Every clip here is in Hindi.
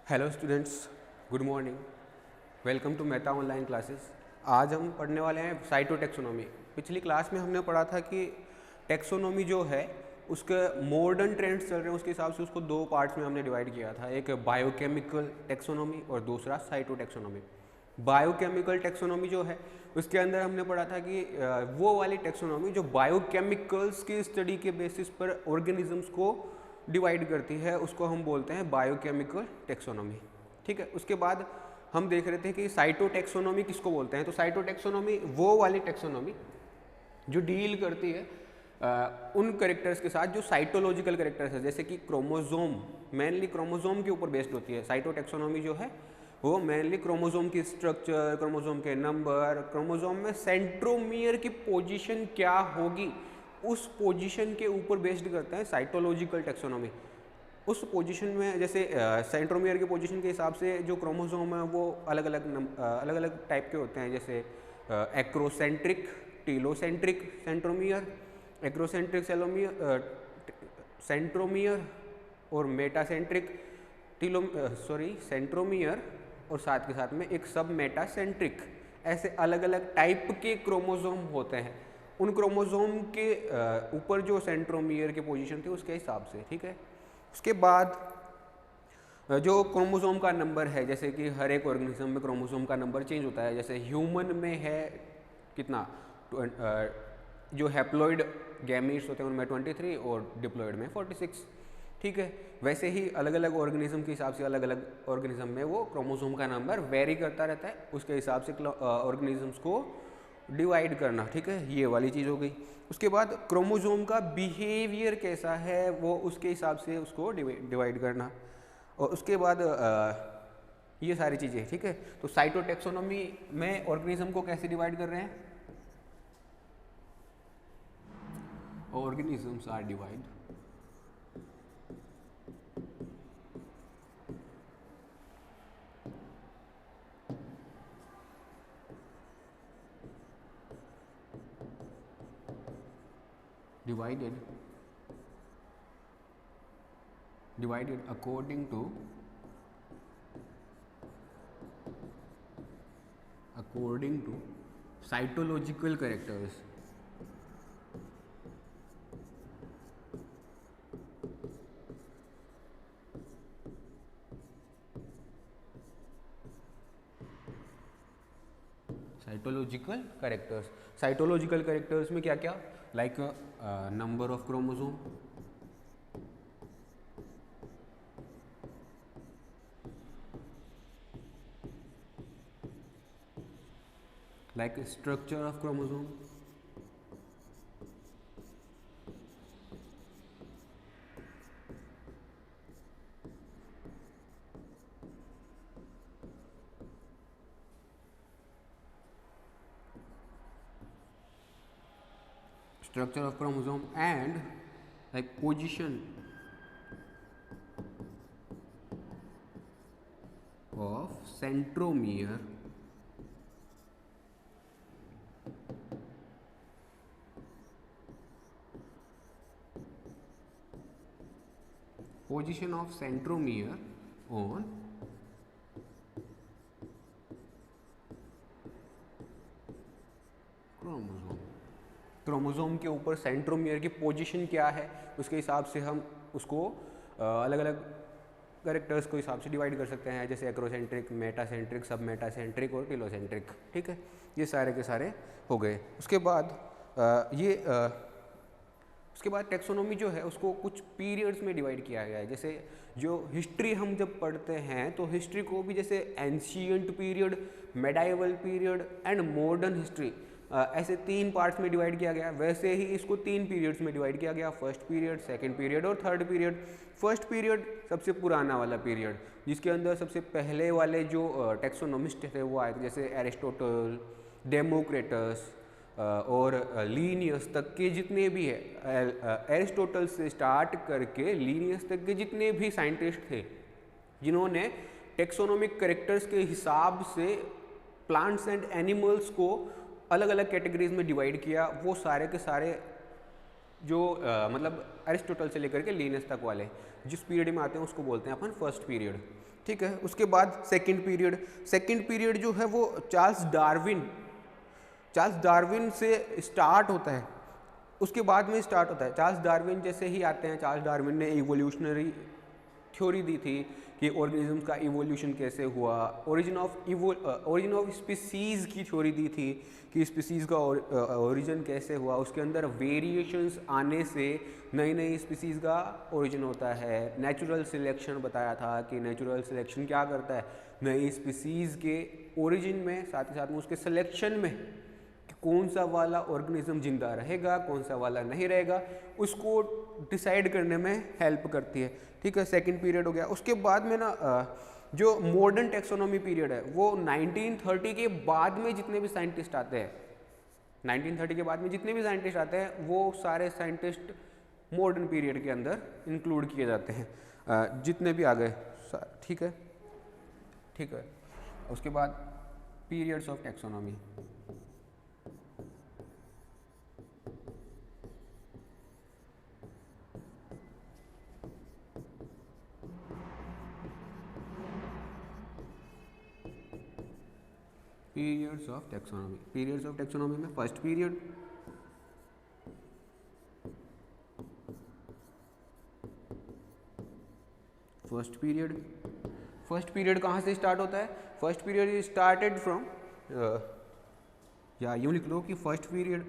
Hello students, good morning. Welcome to Meta online classes. आज हम पढ़ने वाले हैं साइटोटैक्सोनॉमी। पिछली क्लास में हमने पढ़ा था कि टैक्सोनॉमी जो है उसके मॉडर्न ट्रेंड्स चल रहे हैं, उसके हिसाब से उसको दो पार्ट्स में हमने डिवाइड किया था। एक बायोकेमिकल टैक्सोनॉमी और दूसरा साइटोटैक्सोनॉमी। बायोकेमिकल टैक्सोनॉमी जो है उसके अंदर हमने पढ़ा था कि वो वाली टैक्सोनॉमी जो बायोकेमिकल्स की स्टडी के बेसिस पर ऑर्गेनिजम्स को डिवाइड करती है, उसको हम बोलते हैं बायोकेमिकल टैक्सोनॉमी। ठीक है। उसके बाद हम देख रहे थे कि साइटोटैक्सोनॉमी किसको बोलते हैं। तो साइटोटैक्सोनॉमी वो वाली टैक्सोनॉमी जो डील करती है उन करेक्टर्स के साथ जो साइटोलॉजिकल करेक्टर्स है, जैसे कि क्रोमोजोम, मेनली क्रोमोजोम के ऊपर बेस्ड होती है। साइटोटैक्सोनॉमी जो है वो मेनली क्रोमोजोम की स्ट्रक्चर, क्रोमोजोम के नंबर, क्रोमोजोम में सेंट्रोमियर की पोजीशन क्या होगी उस पोजीशन के ऊपर बेस्ड करता है साइटोलॉजिकल टैक्सोनॉमी। उस पोजीशन में जैसे सेंट्रोमियर के पोजीशन के हिसाब से जो क्रोमोसोम है वो अलग अलग टाइप के होते हैं, जैसे acrocentric, telocentric centromere, acrocentric centromere और मेटासेंट्रिक सेंट्रोमियर, और साथ के साथ में एक सब मेटासेंट्रिक। ऐसे अलग अलग टाइप के क्रोमोसोम होते हैं। उन क्रोमोसोम के ऊपर जो सेंट्रोमियर की पोजीशन थी उसके हिसाब से। ठीक है। उसके बाद जो क्रोमोसोम का नंबर है, जैसे कि हर एक ऑर्गेनिज्म में क्रोमोसोम का नंबर चेंज होता है। जैसे ह्यूमन में है कितना, जो हैप्लॉइड गैमीट्स होते हैं उनमें 23 और डिप्लॉइड में 46। ठीक है। वैसे ही अलग अलग ऑर्गेनिज्म के हिसाब से अलग अलग ऑर्गेनिज्म में वो क्रोमोसोम का नंबर वेरी करता रहता है, उसके हिसाब से ऑर्गेनिजम्स को डिवाइड करना। ठीक है, ये वाली चीज़ हो गई। उसके बाद क्रोमोसोम का बिहेवियर कैसा है वो उसके हिसाब से उसको डिवाइड करना। और उसके बाद ये सारी चीज़ें। ठीक है। तो साइटोटैक्सोनॉमी में ऑर्गेनिज्म को कैसे डिवाइड कर रहे हैं? Organisms are divided according to cytological characters. Cytological characters में क्या क्या, like number of chromosome, like structure of chromosome, and like position of centromere on chromosome के ऊपर सेंट्रोमियर की पोजीशन क्या है उसके हिसाब से हम उसको अलग अलग कैरेक्टर्स को हिसाब से डिवाइड कर सकते हैं, जैसे एक्रोसेंट्रिक, मेटासेंट्रिक, सब मेटासेंट्रिक और टीलोसेंट्रिक। ठीक है, ये सारे के सारे हो गए। उसके बाद उसके बाद टैक्सोनॉमी जो है उसको कुछ पीरियड्स में डिवाइड किया गया है। जैसे जो हिस्ट्री हम जब पढ़ते हैं तो हिस्ट्री को भी जैसे ancient period, medieval period and modern history, ऐसे तीन पार्ट्स में डिवाइड किया गया। वैसे ही इसको तीन पीरियड्स में डिवाइड किया गया, फर्स्ट पीरियड, सेकंड पीरियड और थर्ड पीरियड। फर्स्ट पीरियड सबसे पुराना वाला पीरियड, जिसके अंदर सबसे पहले वाले जो टैक्सोनॉमिस्ट थे वो आए थे, जैसे एरिस्टोटल, डेमोक्रेटस और लीनियस तक के जितने भी है, एरिस्टोटल से स्टार्ट करके लीनियस तक के जितने भी साइंटिस्ट थे जिन्होंने टेक्सोनोमिक कैरेक्टर्स के हिसाब से प्लांट्स एंड एनिमल्स को अलग अलग कैटेगरीज में डिवाइड किया, वो सारे के सारे जो मतलब एरिस्टोटल से लेकर के लीनियस तक वाले जिस पीरियड में आते हैं उसको बोलते हैं अपन फर्स्ट पीरियड। ठीक है, उसके बाद सेकंड पीरियड जो है वो चार्ल्स डार्विन से स्टार्ट होता है, उसके बाद में स्टार्ट होता है। चार्ल्स डार्विन जैसे ही आते हैं, चार्ल्स डार्विन ने इवोल्यूशनरी थ्योरी दी थी कि ऑर्गेनिज्म का इवोल्यूशन कैसे हुआ, ओरिजिन ऑफ स्पीसीज़ की थ्योरी दी थी कि स्पीसीज़ का ओरिजिन कैसे हुआ, उसके अंदर वेरिएशंस आने से नई नई स्पीसीज़ का ओरिजिन होता है। नेचुरल सिलेक्शन बताया था कि नेचुरल सिलेक्शन क्या करता है, नई स्पीसीज़ के ओरिजिन में साथ ही साथ में उसके सिलेक्शन में कि कौन सा वाला ऑर्गेनिज्म जिंदा रहेगा, कौन सा वाला नहीं रहेगा, उसको डिसाइड करने में हेल्प करती है। ठीक है, सेकंड पीरियड हो गया। उसके बाद में ना जो मॉडर्न टेक्सोनॉमी पीरियड है वो 1930 के बाद में जितने भी साइंटिस्ट आते हैं, 1930 के बाद में जितने भी साइंटिस्ट आते हैं वो सारे साइंटिस्ट मॉडर्न पीरियड के अंदर इंक्लूड किए जाते हैं, जितने भी आ गए। ठीक है, ठीक है। उसके बाद periods of taxonomy. Periods of taxonomy में फर्स्ट पीरियड कहाँ से स्टार्ट होता है? फर्स्ट पीरियड स्टार्टेड फ्रॉम, या यूँ लिख लो कि first period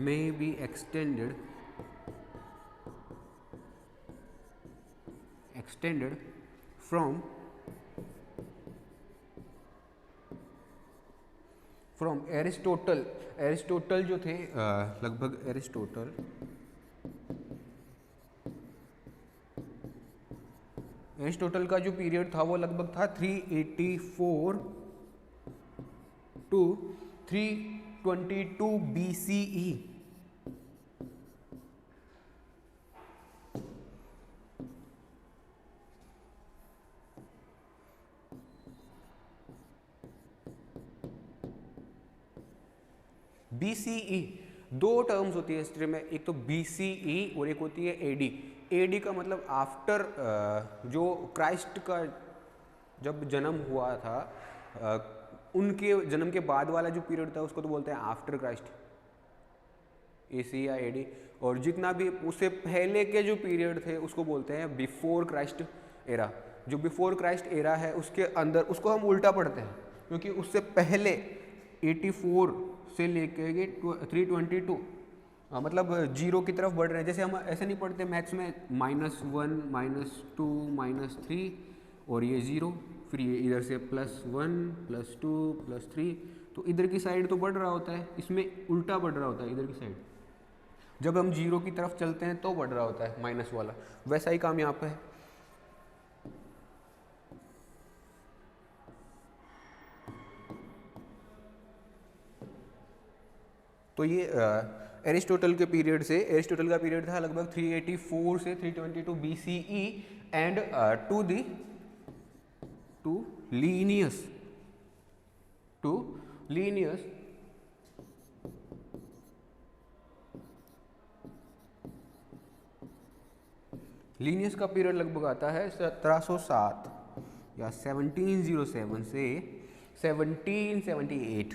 may be extended from Aristotle जो थे, लगभग एरिस्टोटल का जो पीरियड था वो लगभग था 384 टू 322 BCE। BCE दो टर्म्स होती है हिस्ट्री में, एक तो BCE और एक होती है AD। AD का मतलब आफ्टर, जो क्राइस्ट का जब जन्म हुआ था, उनके जन्म के बाद वाला जो पीरियड था उसको तो बोलते हैं आफ्टर क्राइस्ट, AC या AD। और जितना भी उससे पहले के जो पीरियड थे उसको बोलते हैं बिफोर क्राइस्ट एरा। जो बिफोर क्राइस्ट एरा है उसके अंदर उसको हम उल्टा पढ़ते हैं, क्योंकि उससे पहले 84 से लेके 322, मतलब जीरो की तरफ बढ़ रहे हैं। जैसे हम ऐसे नहीं पढ़ते मैथ्स में -1 -2 -3 और ये 0, फिर ये इधर से +1 +2 +3, तो इधर की साइड तो बढ़ रहा होता है, इसमें उल्टा बढ़ रहा होता है इधर की साइड। जब हम जीरो की तरफ चलते हैं तो बढ़ रहा होता है माइनस वाला, वैसा ही काम यहाँ पे है। तो ये एरिस्टोटल के पीरियड से, एरिस्टोटल का पीरियड था लगभग 384 से 322 BCE एंड टू लीनियस का पीरियड लगभग आता है 1707 या 1707 से 1778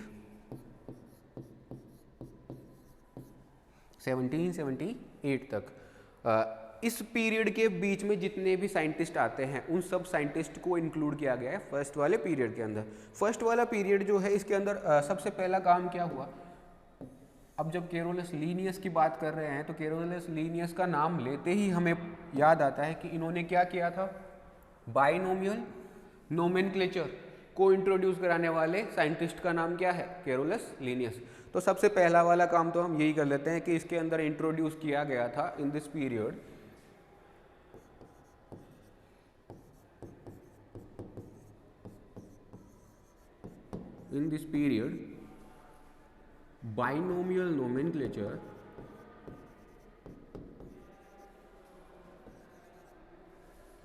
तक। इस पीरियड के बीच में जितने भी साइंटिस्ट आते हैं उन सब साइंटिस्ट को इंक्लूड किया गया है फर्स्ट वाले पीरियड के अंदर। फर्स्ट वाला पीरियड जो है इसके अंदर सबसे पहला काम क्या हुआ, अब जब केरोलस लीनियस की बात कर रहे हैं तो केरोलस लीनियस का नाम लेते ही हमें याद आता है कि इन्होंने क्या किया था, बाइनोमियल नोमेनक्लेचर को इंट्रोड्यूस कराने वाले साइंटिस्ट का नाम क्या है, केरोलस लीनियस। तो सबसे पहला वाला काम तो हम यही कर लेते हैं कि इसके अंदर इंट्रोड्यूस किया गया था in this period binomial nomenclature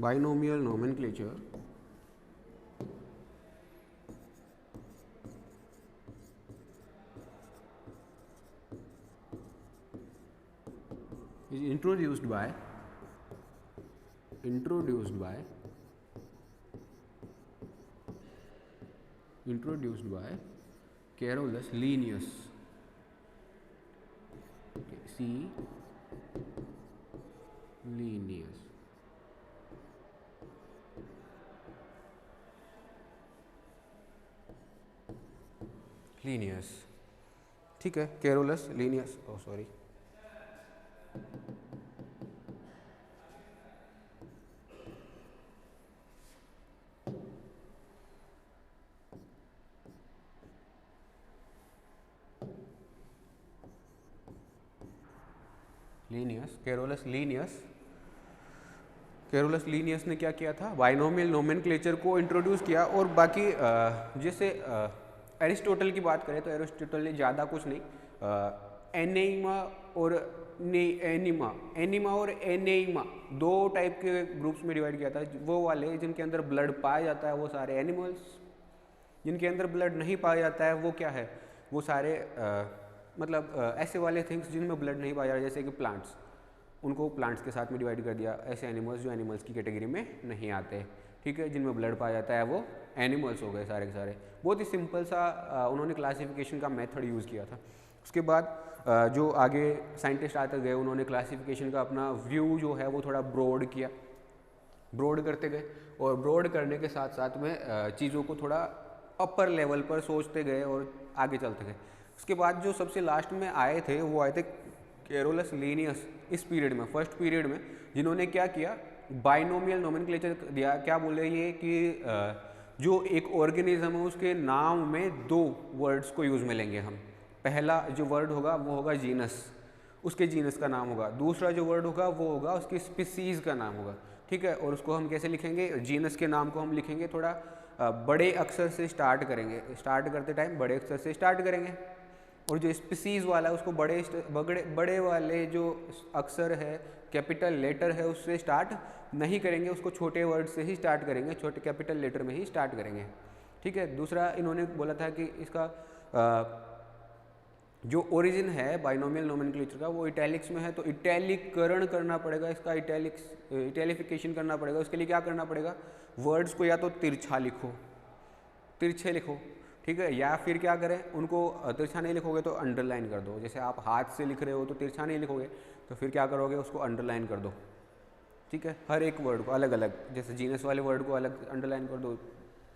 binomial nomenclature is introduced by Carolus Linnaeus. C. Linnaeus. ठीक है, Carolus Linnaeus, sorry, Carolus Linnaeus ने क्या किया था, बाइनोमियल नोमेनक्लेचर को इंट्रोड्यूस किया। और बाकी जैसे एरिस्टोटल की बात करें तो एरिस्टोटल ने ज़्यादा कुछ नहीं, एनीमा और एनीमा और एनेमा दो टाइप के ग्रुप्स में डिवाइड किया था। वो वाले जिनके अंदर ब्लड पाया जाता है वो सारे एनिमल्स, जिनके अंदर ब्लड नहीं पाया जाता है वो क्या है, वो सारे मतलब ऐसे वाले थिंग्स जिनमें ब्लड नहीं पाया जाता, जैसे कि प्लांट्स, उनको प्लांट्स के साथ में डिवाइड कर दिया। ऐसे एनिमल्स जो एनिमल्स की कैटेगरी में नहीं आते, ठीक है, जिनमें ब्लड पाया जाता है वो एनिमल्स हो गए सारे के सारे। बहुत ही सिंपल सा उन्होंने क्लासिफिकेशन का मेथड यूज़ किया था। उसके बाद जो आगे साइंटिस्ट आते गए उन्होंने क्लासिफिकेशन का अपना व्यू जो है वो थोड़ा ब्रॉड किया, ब्रॉड करते गए, और ब्रॉड करने के साथ साथ में चीज़ों को थोड़ा अपर लेवल पर सोचते गए और आगे चलते गए। उसके बाद जो सबसे लास्ट में आए थे वो आए थे कैरोलस लीनियस इस पीरियड में, फर्स्ट पीरियड में, जिन्होंने क्या किया, बाइनोमियल नोमेनक्लेचर दिया। क्या बोले ये कि जो एक ऑर्गेनिज्म है उसके नाम में दो वर्ड्स को यूज़ में लेंगे हम। पहला जो वर्ड होगा वो होगा जीनस, उसके जीनस का नाम होगा। दूसरा जो वर्ड होगा वो होगा उसकी स्पीसीज़ का नाम होगा, ठीक है। और उसको हम कैसे लिखेंगे, जीनस के नाम को हम लिखेंगे थोड़ा बड़े अक्षर से स्टार्ट करेंगे, स्टार्ट करते टाइम बड़े अक्षर से स्टार्ट करेंगे। और जो स्पीसीज़ वाला है उसको बड़े वाले जो अक्षर है, कैपिटल लेटर है, उससे स्टार्ट नहीं करेंगे, उसको छोटे वर्ड से ही स्टार्ट करेंगे, छोटे कैपिटल लेटर में ही स्टार्ट करेंगे, ठीक है। दूसरा इन्होंने बोला था कि इसका जो ओरिजिन है बाइनोमियल नोमेनक्लेचर का वो इटैलिक्स में है, तो इटैलिकरण करना पड़ेगा, इसका इटैलिफिकेशन करना पड़ेगा। उसके लिए क्या करना पड़ेगा, वर्ड्स को या तो तिरछा लिखो, तिरछे लिखो, ठीक है, या फिर क्या करें, उनको तिरछा नहीं लिखोगे तो अंडरलाइन कर दो। जैसे आप हाथ से लिख रहे हो तो तिरछा नहीं लिखोगे, तो फिर क्या करोगे, उसको अंडरलाइन कर दो, ठीक है। हर एक वर्ड को अलग अलग, जैसे जीनस वाले वर्ड को अलग अंडरलाइन कर दो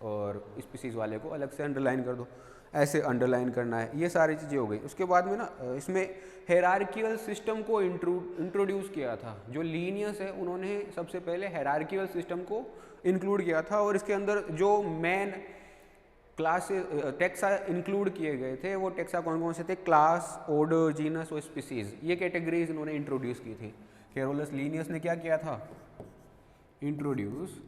और स्पीसीज वाले को अलग से अंडरलाइन कर दो, ऐसे अंडरलाइन करना है। ये सारी चीज़ें हो गई। उसके बाद में ना इसमें हेरार्कियल सिस्टम को इंट्रोड्यूस किया था। जो लीनियस है उन्होंने सबसे पहले हेरार्कियल सिस्टम को इंक्लूड किया था, और इसके अंदर जो मेन क्लासेस टेक्सा इंक्लूड किए गए थे वो टेक्सा कौन कौन से थे, क्लास, ऑर्डर, जीनस और स्पीसीज, ये कैटेगरीज इन्होंने इंट्रोड्यूस की थी। कैरोलस लीनियस ने क्या किया था, introduce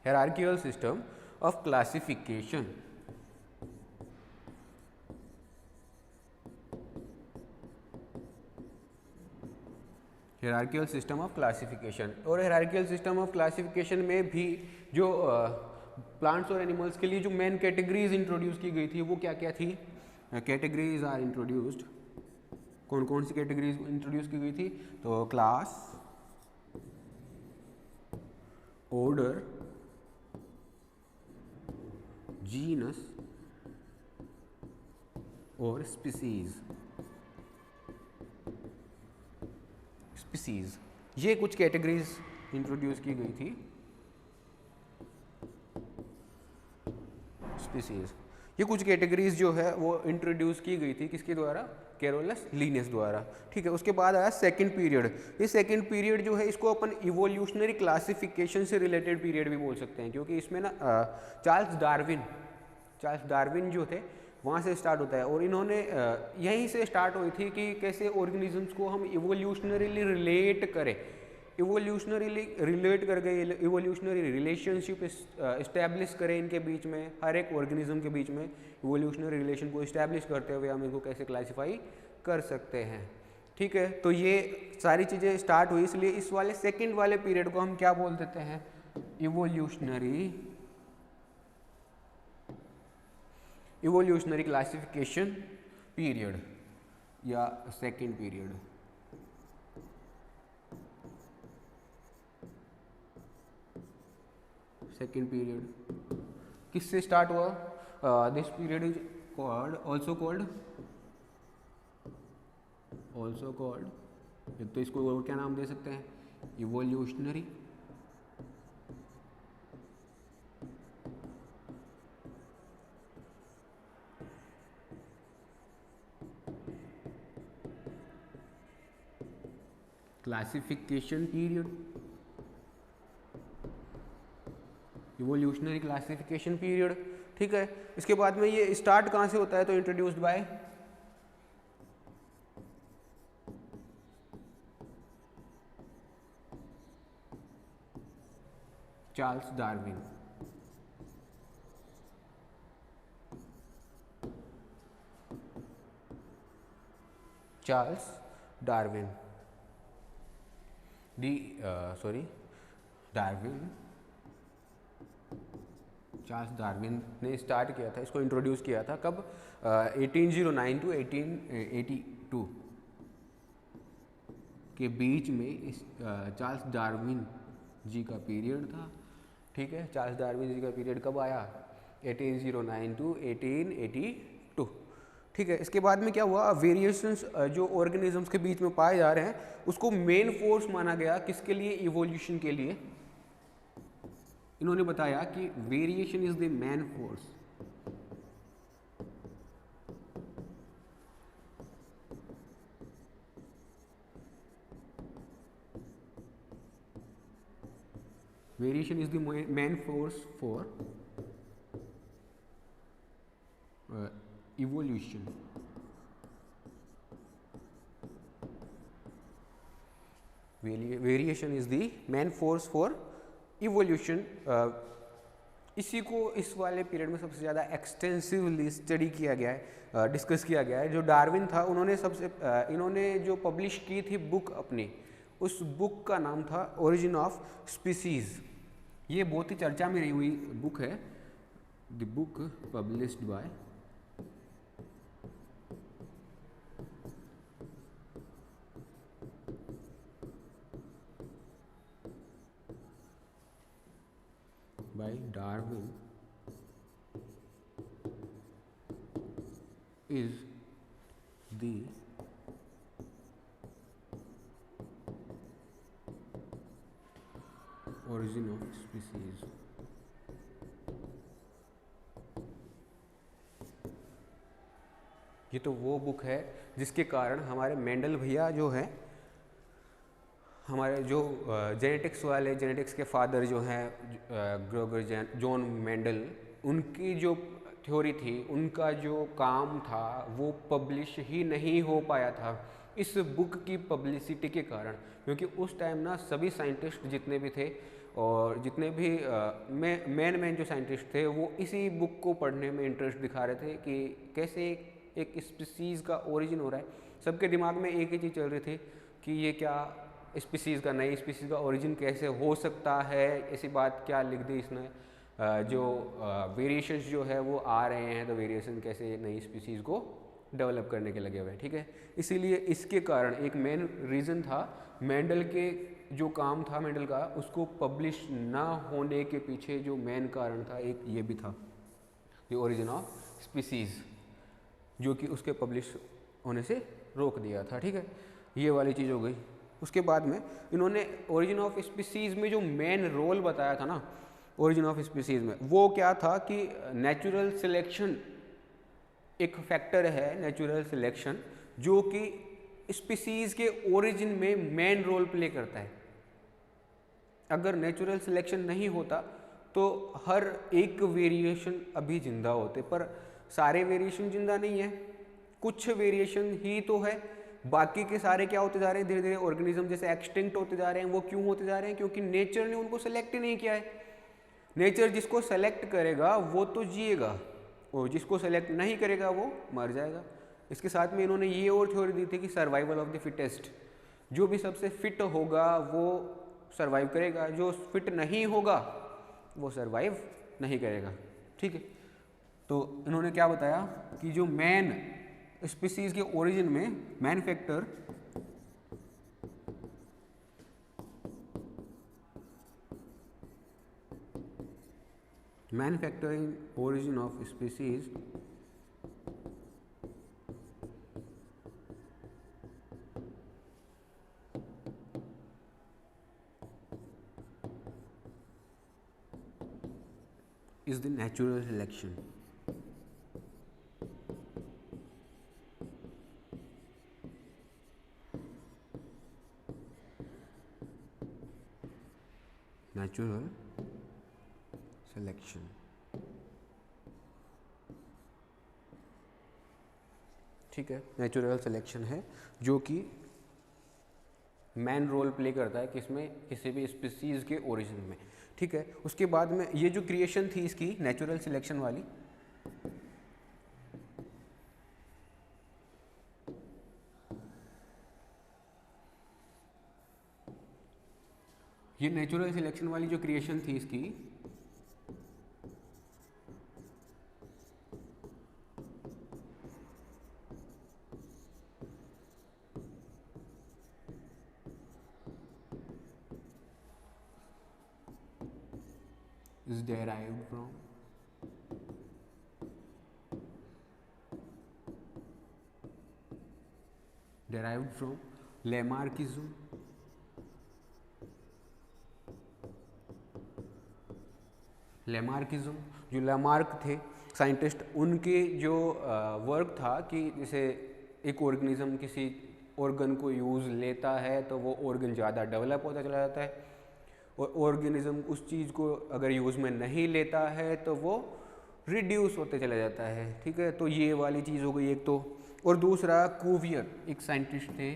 hierarchical system of classification। Hierarchical system of classification. और हायरार्किकल सिस्टम ऑफ क्लासिफिकेशन में भी जो प्लांट्स और एनिमल्स के लिए जो मेन कैटेगरीज इंट्रोड्यूस की गई थी वो क्या क्या थी, कैटेगरीज आर इंट्रोड्यूस्ड। कौन कौन सी कैटेगरीज इंट्रोड्यूस की गई थी, तो क्लास, ऑर्डर, जीनस और स्पीसीज। ये कुछ कैटेगरीज इंट्रोड्यूस की गई थी। स्पीसीज, ये कुछ कैटेगरीज जो है वो इंट्रोड्यूस की गई थी, किसके द्वारा, कैरोलस लीनियस द्वारा, ठीक है। उसके बाद आया सेकंड पीरियड। ये सेकंड पीरियड जो है इसको अपन इवोल्यूशनरी क्लासिफिकेशन से रिलेटेड पीरियड भी बोल सकते हैं, क्योंकि इसमें ना चार्ल्स डार्विन जो थे वहाँ से स्टार्ट होता है। और इन्होंने यहीं से स्टार्ट हुई थी कि कैसे ऑर्गेनिजम्स को हम इवोल्यूशनरीली रिलेट करें, इवोल्यूशनरीली रिलेट करके इवोल्यूशनरी रिलेशनशिप इस्टेब्लिश करें इनके बीच में, हर एक ऑर्गेनिज्म के बीच में इवोल्यूशनरी रिलेशन को इस्टेब्लिश करते हुए हम इनको कैसे क्लासीफाई कर सकते हैं। ठीक है, तो ये सारी चीज़ें स्टार्ट हुई, इसलिए इस वाले सेकंड वाले पीरियड को हम क्या बोल देते हैं, इवोल्यूशनरी क्लासिफिकेशन पीरियड या सेकंड पीरियड। सेकंड पीरियड किससे स्टार्ट हुआ? This period is called also called तो इसको और क्या नाम दे सकते हैं, evolutionary classification period, evolutionary classification period. ठीक है, इसके बाद में ये स्टार्ट कहाँ से होता है, तो introduced by Charles Darwin. Charles Darwin Charles Darwin ने स्टार्ट किया था, इसको इंट्रोड्यूस किया था कब, 1809 टू 1882 के बीच में इस चार्ल्स डार्विन जी का पीरियड था। ठीक है, चार्ल्स डार्विन जी का पीरियड कब आया, 1809 टू 1882। ठीक है, इसके बाद में क्या हुआ, वेरिएशंस जो ऑर्गेनिजम्स के बीच में पाए जा रहे हैं उसको मेन फोर्स माना गया, किसके लिए, इवोल्यूशन के लिए। इन्होंने बताया कि variation is the main force, variation is the main force for evolution. Variation is the main force for evolution. इसी को इस वाले पीरियड में सबसे ज़्यादा एक्सटेंसिवली स्टडी किया गया है, डिस्कस किया गया है। जो डार्विन था इन्होंने जो पब्लिश की थी बुक अपनी, उस बुक का नाम था ओरिजिन ऑफ स्पीसीज। ये बहुत ही चर्चा में रही हुई बुक है, the book published by Darwin is the origin of species। ये तो वो बुक है जिसके कारण हमारे मेंडल भैया जो हैं, हमारे जो जेनेटिक्स वाले, जेनेटिक्स के फादर जो हैं ग्रेगर जॉन मेंडल, उनकी जो थ्योरी थी, उनका जो काम था वो पब्लिश ही नहीं हो पाया था इस बुक की पब्लिसिटी के कारण। क्योंकि उस टाइम ना सभी साइंटिस्ट जितने भी थे और जितने भी मेन जो साइंटिस्ट थे वो इसी बुक को पढ़ने में इंटरेस्ट दिखा रहे थे कि कैसे एक स्पीसीज़ का ओरिजिन हो रहा है। सबके दिमाग में एक ही चीज़ चल रही थी कि ये क्या स्पीसीज़ का, नई स्पीसीज़ का ओरिजिन कैसे हो सकता है, ऐसी बात क्या लिख दी इसने। जो वेरिएशंस जो है वो आ रहे हैं, तो वेरिएशन कैसे नई स्पीसीज़ को डेवलप करने के लगे हुए हैं। ठीक है, इसीलिए इसके कारण एक मेन रीज़न था मेंडल के जो काम था मेंडल का, उसको पब्लिश ना होने के पीछे जो मेन कारण था एक ये भी था, द ओरिजिन ऑफ स्पीसीज़, जो कि उसके पब्लिश होने से रोक दिया था। ठीक है, ये वाली चीज़ हो गई। उसके बाद में इन्होंने ओरिजिन ऑफ स्पीसीज़ में जो मेन रोल बताया था ना, ओरिजिन ऑफ स्पीसीज़ में, वो क्या था कि नेचुरल सिलेक्शन एक फैक्टर है, नेचुरल सिलेक्शन, जो कि स्पीसीज़ के ओरिजिन में मेन रोल प्ले करता है। अगर नेचुरल सिलेक्शन नहीं होता तो हर एक वेरिएशन अभी जिंदा होते, पर सारे वेरिएशन जिंदा नहीं है, कुछ वेरिएशन ही तो है, बाकी के सारे क्या होते जा रहे हैं, धीरे धीरे ऑर्गेनिज्म जैसे एक्सटिंक्ट होते जा रहे हैं। वो क्यों होते जा रहे हैं? क्योंकि नेचर ने उनको सेलेक्ट ही नहीं किया है। नेचर जिसको सेलेक्ट करेगा वो तो जिएगा, और जिसको सेलेक्ट नहीं करेगा वो मर जाएगा। इसके साथ में इन्होंने ये और थ्योरी दी थी कि सर्वाइवल ऑफ द फिटेस्ट, जो भी सबसे फिट होगा वो सर्वाइव करेगा, जो फिट नहीं होगा वो सर्वाइव नहीं करेगा। ठीक है, तो इन्होंने क्या बताया कि जो मैन स्पीसीज के ओरिजिन में man factor in origin of species is the natural selection. Natural selection. ठीक है, नेचुरल सिलेक्शन है जो कि मैन रोल प्ले करता है किसमें, किसी भी स्पीसीज के ओरिजिन में। ठीक है, उसके बाद में ये जो क्रिएशन थी इसकी नेचुरल सिलेक्शन वाली, ये नेचुरल सिलेक्शन वाली जो क्रिएशन थी इसकी, is derived from Lamarckism, जो लैमार्क थे साइंटिस्ट, उनके जो वर्क था कि जैसे एक ऑर्गेनिज्म किसी ऑर्गन को यूज़ लेता है तो वो ऑर्गन ज़्यादा डेवलप होता चला जाता है, और ऑर्गेनिज्म उस चीज़ को अगर यूज़ में नहीं लेता है तो वो रिड्यूस होते चला जाता है। ठीक है, तो ये वाली चीज़ हो गई एक तो। और दूसरा कूवियर एक साइंटिस्ट थे,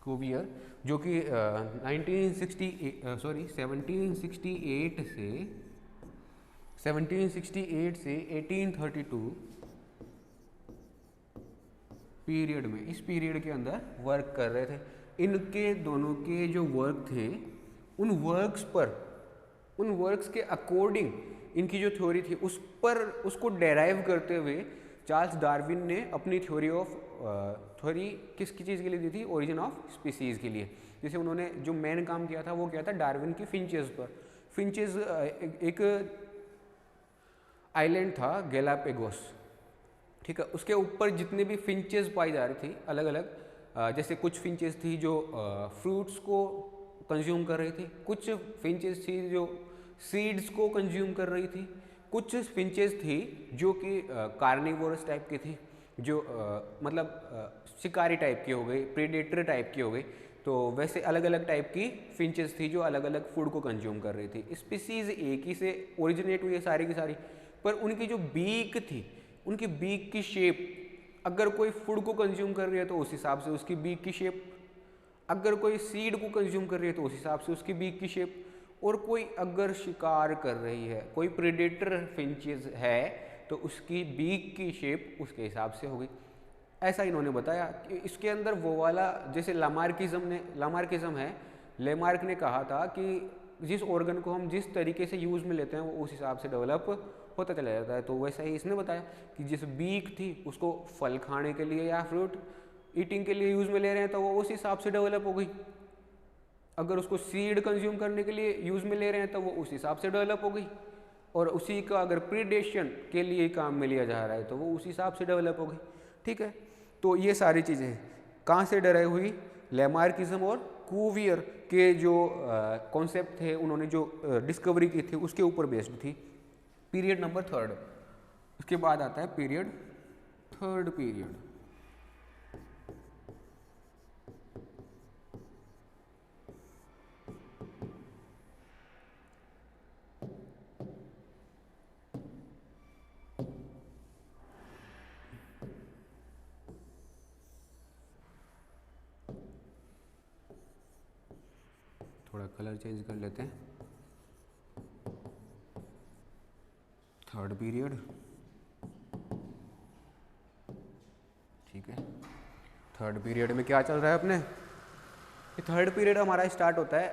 कूवियर, जो कि 1768 से 1832 पीरियड में, इस पीरियड के अंदर वर्क कर रहे थे। इनके दोनों के जो वर्क थे उन वर्क्स के अकॉर्डिंग इनकी जो थ्योरी थी उस पर उसको डेराइव करते हुए चार्ल्स डार्विन ने अपनी थ्योरी किसकी चीज़ के लिए दी थी, ओरिजिन ऑफ स्पीसीज़ के लिए। जैसे उन्होंने जो मेन काम किया था वो क्या था, डार्विन की फिंचेस पर। फिंचेस एक आइलैंड था गैलापेगोस, ठीक है, उसके ऊपर जितने भी फिंचेस पाई जा रही थी अलग अलग, जैसे कुछ फिंचेस थी जो फ्रूट्स को कंज्यूम कर रही थी, कुछ फिंचेस थी जो सीड्स को कंज्यूम कर रही थी, कुछ फिंचेस थी जो कि कार्निवोरस टाइप की थी, जो मतलब शिकारी टाइप की हो गई, प्रेडेटर टाइप की हो गई। तो वैसे अलग अलग टाइप की फिंचेस थी जो अलग अलग फूड को कंज्यूम कर रही थी। स्पीसीज एक ही से ओरिजिनेट हुई है सारी की सारी, पर उनकी जो बीक थी, उनकी बीक की शेप, अगर कोई फूड को कंज्यूम कर रही है तो उस हिसाब से उसकी बीक की शेप, अगर कोई सीड को कंज्यूम कर रही है तो उस हिसाब से उसकी बीक की शेप, और कोई अगर शिकार कर रही है, कोई प्रेडेटर फिंचेस है तो उसकी बीक की शेप उसके हिसाब से होगी। ऐसा इन्होंने बताया कि इसके अंदर वो वाला, जैसे लामार्किज्म है, लेमार्क ने कहा था कि जिस ऑर्गन को हम जिस तरीके से यूज़ में लेते हैं वो उस हिसाब से डेवलप होता चला जाता है। तो वैसा ही इसने बताया कि जिस बीक थी उसको फल खाने के लिए या फ्रूट ईटिंग के लिए यूज़ में ले रहे हैं तो वो उस हिसाब से डेवलप हो गई। अगर उसको सीड कंज्यूम करने के लिए यूज़ में ले रहे हैं तो वो उस हिसाब से डेवलप हो गई, और उसी का अगर प्रीडेशन के लिए काम में लिया जा रहा है तो वो उस हिसाब से डेवलप हो गई। ठीक है, तो ये सारी चीज़ें कहाँ से डराई हुई, लेमार्किज्म और कूवियर के जो कॉन्सेप्ट थे, उन्होंने जो डिस्कवरी की थी उसके ऊपर बेस्ड थी। पीरियड नंबर थर्ड, उसके बाद आता है पीरियड थर्ड पीरियड। थोड़ा कलर चेंज कर लेते हैं। थर्ड पीरियड, ठीक है। थर्ड पीरियड में क्या चल रहा है अपने, थर्ड पीरियड हमारा स्टार्ट होता है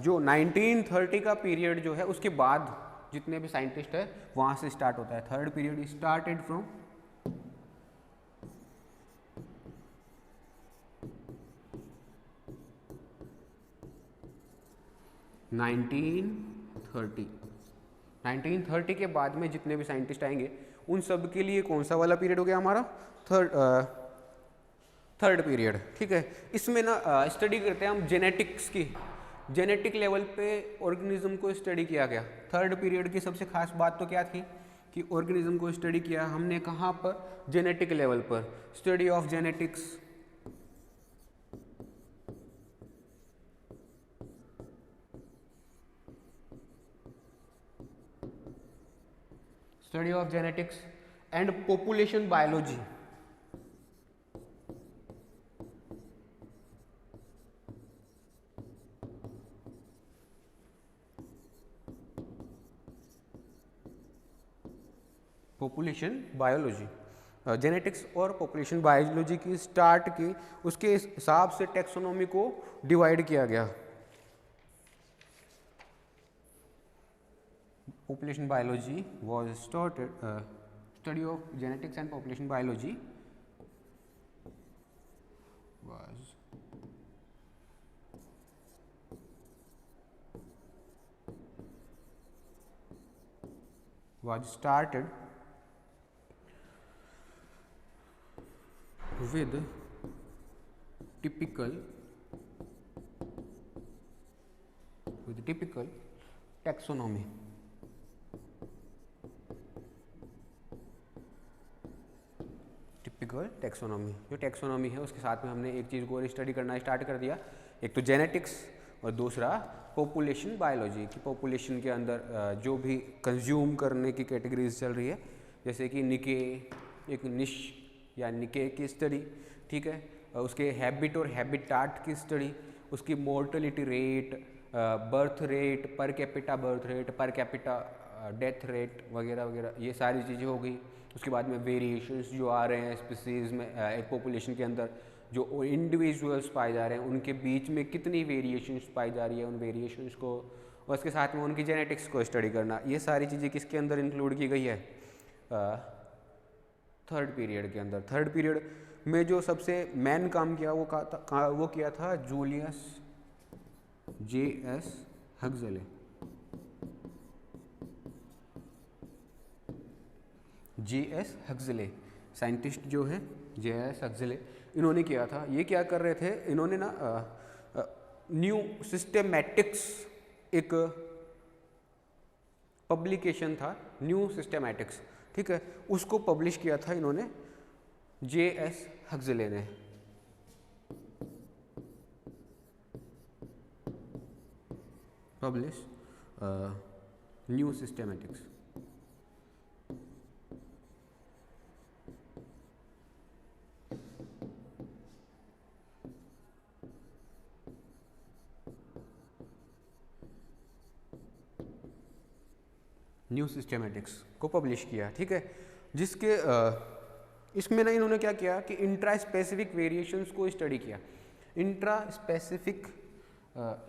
जो 1930 का पीरियड जो है उसके बाद जितने भी साइंटिस्ट है वहाँ से स्टार्ट होता है। थर्ड पीरियड स्टार्टेड फ्रॉम 1930 के बाद में जितने भी साइंटिस्ट आएंगे उन सब के लिए कौन सा वाला पीरियड हो गया हमारा, थर्ड पीरियड, ठीक है। इसमें ना स्टडी करते हैं हम जेनेटिक्स की, जेनेटिक लेवल पे ऑर्गेनिज्म को स्टडी किया गया। थर्ड पीरियड की सबसे खास बात तो क्या थी कि ऑर्गेनिज्म को स्टडी किया हमने कहाँ पर, जेनेटिक लेवल पर, study of genetics. Study of genetics and population biology. Population biology, genetics और पॉपुलेशन बायोलॉजी की स्टार्ट की, उसके हिसाब से टैक्सोनॉमी को डिवाइड किया गया। Population biology was started, study of genetics and population biology was started with typical taxonomy। Taxonomy, जो टैक्सोनॉमी है उसके साथ में हमने एक चीज़ को और स्टडी करना स्टार्ट कर दिया, एक तो जेनेटिक्स और दूसरा पॉपुलेशन बायोलॉजी की। पॉपुलेशन के अंदर जो भी कंज्यूम करने की कैटेगरीज चल रही है, जैसे कि निके, एक निश या निके की स्टडी, ठीक है, उसके हैबिट और हैबिटाट की स्टडी, उसकी mortality rate, birth rate, per capita birth rate, per capita death rate वगैरह वगैरह, ये सारी चीज़ें हो गई। उसके बाद में वेरिएशंस जो आ रहे हैं स्पीसीज़ में, एक पॉपुलेशन के अंदर जो इंडिविजुअल्स पाए जा रहे हैं उनके बीच में कितनी वेरिएशंस पाई जा रही है, उन वेरिएशंस को, और उसके साथ में उनकी जेनेटिक्स को स्टडी करना, ये सारी चीज़ें किसके अंदर इंक्लूड की गई है, थर्ड पीरियड के अंदर। थर्ड पीरियड में जो सबसे मेन काम किया वो किया था Julius J.S. Huxley. J.S. Huxley scientist जो है, J.S. हक्सले, इन्होंने किया था। ये क्या कर रहे थे, इन्होंने ना न्यू सिस्टेमैटिक्स, एक पब्लिकेशन था न्यू सिस्टेमैटिक्स, ठीक है, उसको पब्लिश किया था इन्होंने, J.S. हक्सले ने। Publish new systematics. New systematics को पब्लिश किया, ठीक है, जिसके इसमें ना इन्होंने क्या किया कि इंट्रा स्पेसिफिक वेरिएशंस को स्टडी किया। Intra specific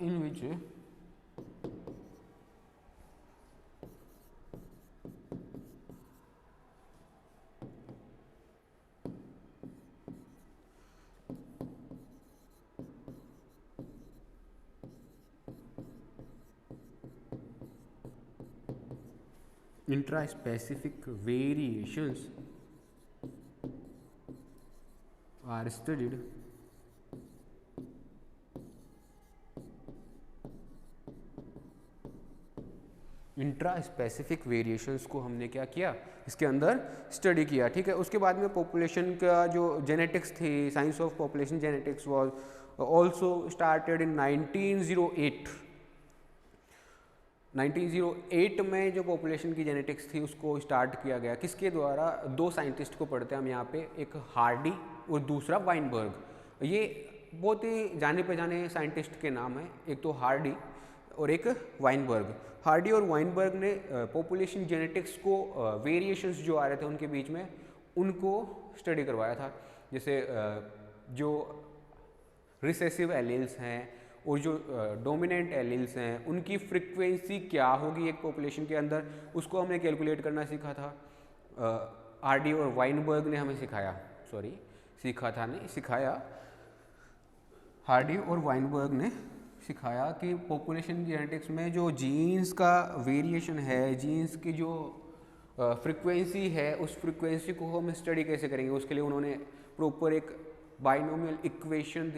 in which intraspecific variations are studied intra specific variations को हमने क्या किया, इसके अंदर स्टडी किया, ठीक है। उसके बाद में पॉपुलेशन का जो जेनेटिक्स थी, science of population genetics was also started in 1908। 1908 में जो पॉपुलेशन की जेनेटिक्स थी उसको स्टार्ट किया गया, किसके द्वारा, दो साइंटिस्ट को पढ़ते हैं हम यहाँ पे, एक हार्डी और दूसरा वाइनबर्ग। ये बहुत ही जाने पहचाने साइंटिस्ट के नाम है, एक तो हार्डी और एक वाइनबर्ग। हार्डी और वाइनबर्ग ने पॉपुलेशन जेनेटिक्स को वेरिएशंस जो आ रहे थे उनके बीच में उनको स्टडी करवाया था। जैसे जो रिसेसिव एलील्स हैं और जो डोमिनेंट एलील्स हैं उनकी फ्रीक्वेंसी क्या होगी एक पॉपुलेशन के अंदर, उसको हमने कैलकुलेट करना सीखा था। हार्डी और वाइनबर्ग ने हमें सिखाया हार्डी और वाइनबर्ग ने सिखाया कि पॉपुलेशन जेनेटिक्स में जो जीन्स का वेरिएशन है, जीन्स की जो फ्रीक्वेंसी है, उस फ्रीक्वेंसी को हम स्टडी कैसे करेंगे। उसके लिए उन्होंने प्रॉपर एक बाइनरी इक्वेशन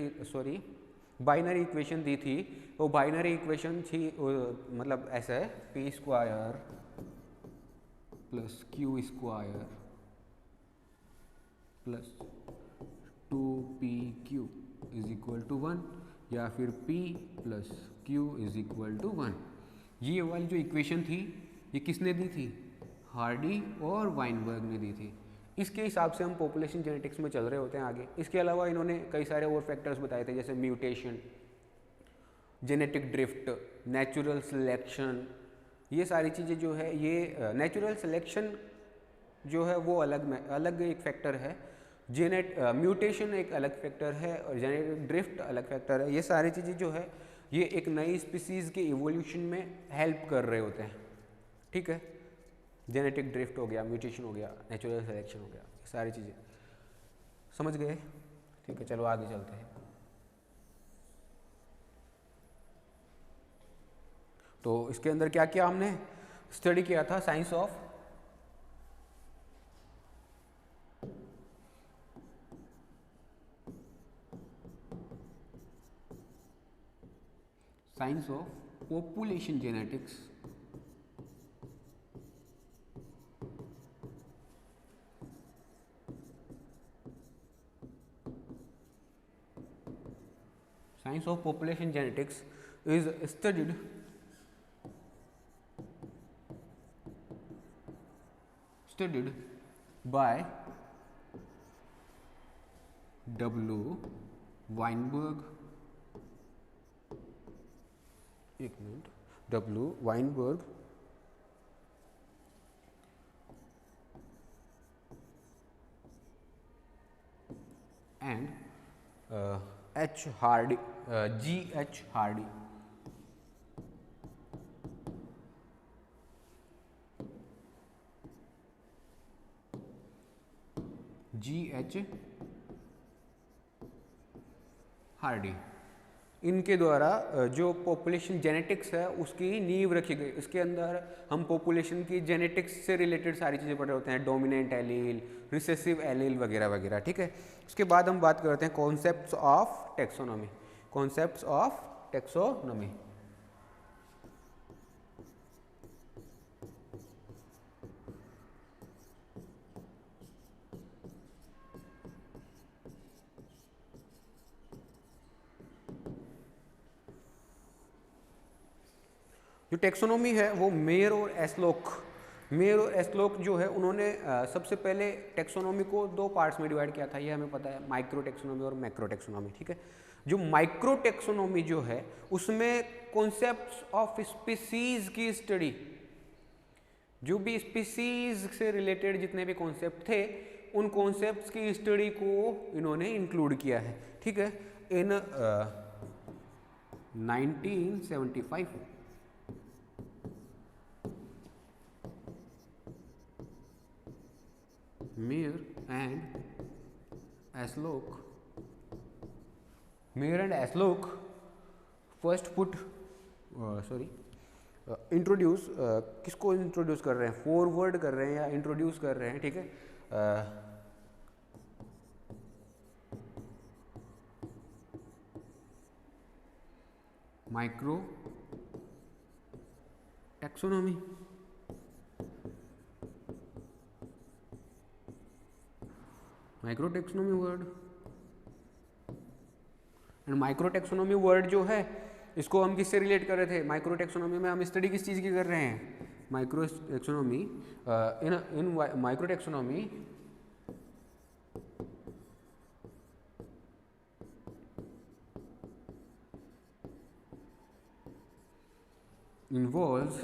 दी थी। वो बाइनरी इक्वेशन थी मतलब ऐसा है, P square plus Q square plus 2pq is equal to 1, या फिर p plus q is equal to 1। ये वाली जो इक्वेशन थी ये किसने दी थी? हार्डी और वाइनबर्ग ने दी थी। इसके हिसाब से हम पॉपुलेशन जेनेटिक्स में चल रहे होते हैं आगे। इसके अलावा इन्होंने कई सारे और फैक्टर्स बताए थे, जैसे mutation, genetic drift, natural selection. ये सारी चीज़ें जो है, ये नेचुरल सिलेक्शन जो है वो अलग एक फैक्टर है, म्यूटेशन एक अलग फैक्टर है और जेनेटिक ड्रिफ्ट अलग फैक्टर है। ये सारी चीज़ें जो है ये एक नई स्पीसीज़ के इवोल्यूशन में हेल्प कर रहे होते हैं। ठीक है, जेनेटिक ड्रिफ्ट हो गया, म्यूटेशन हो गया, नेचुरल सिलेक्शन हो गया, ये सारी चीज़ें समझ गए। ठीक है, चलो आगे चलते हैं। तो इसके अंदर क्या किया हमने स्टडी किया था? Science of population genetics, science of population genetics is studied by W. Weinberg, W. Weinberg and H. Hardy, G. H. Hardy. G.H. Hardy, इनके द्वारा जो पॉपुलेशन जेनेटिक्स है उसकी नींव रखी गई। इसके अंदर हम पॉपुलेशन की जेनेटिक्स से रिलेटेड सारी चीज़ें पढ़ रहे होते हैं, डोमिनेंट एलील, रिसेसिव एलील वगैरह वगैरह। ठीक है, उसके बाद हम बात करते हैं कॉन्सेप्ट्स ऑफ टेक्सोनॉमी। जो टेक्सोनॉमी है वो मेयर और एस्लोक जो है उन्होंने सबसे पहले टेक्सोनॉमी को दो पार्ट्स में डिवाइड किया था, ये हमें पता है, माइक्रो टेक्सोनॉमी और मैक्रो टेक्सोनॉमी। ठीक है, जो माइक्रो टेक्सोनॉमी जो है उसमें कॉन्सेप्ट्स ऑफ स्पीसीज की स्टडी, जो भी स्पीसीज से रिलेटेड जितने भी कॉन्सेप्ट थे उन कॉन्सेप्ट्स की स्टडी को इन्होंने इंक्लूड किया है। ठीक है, इन 1975 Mayer and Aslock first introduce, किसको इंट्रोड्यूस कर रहे हैं? फॉरवर्ड कर रहे हैं या इंट्रोड्यूस कर रहे हैं। ठीक है, micro taxonomy, word. And micro taxonomy word जो है इसको हम किससे रिलेट कर रहे थे? माइक्रो टेक्सोनॉमी में हम स्टडी किस चीज़ की कर रहे हैं? Microtaxonomy, in microtaxonomy involves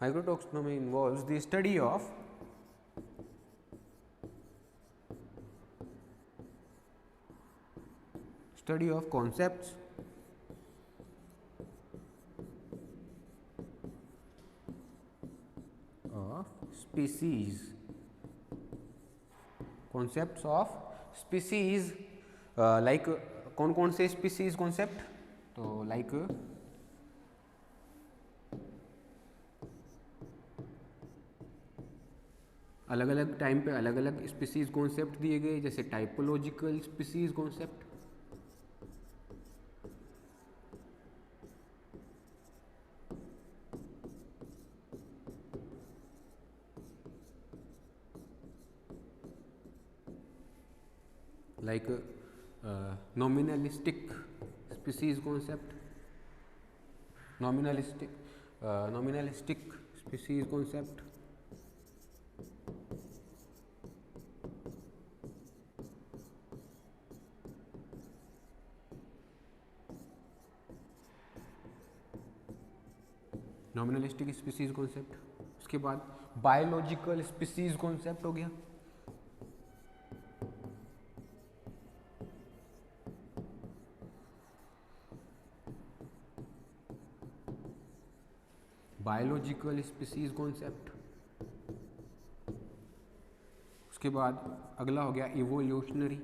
microtaxonomy involves the study of concepts of species, like कौन कौन से स्पीसीज कॉन्सेप्ट, तो लाइक अलग अलग टाइम पे अलग अलग स्पीसीज कॉन्सेप्ट दिए गए, जैसे typological species concept, like nominalistic species concept, nominalistic species concept, nominalistic species concept। उसके बाद biological species concept हो गया, बायोलॉजिकल स्पीसीज कॉन्सेप्ट। उसके बाद अगला हो गया इवोल्यूशनरी,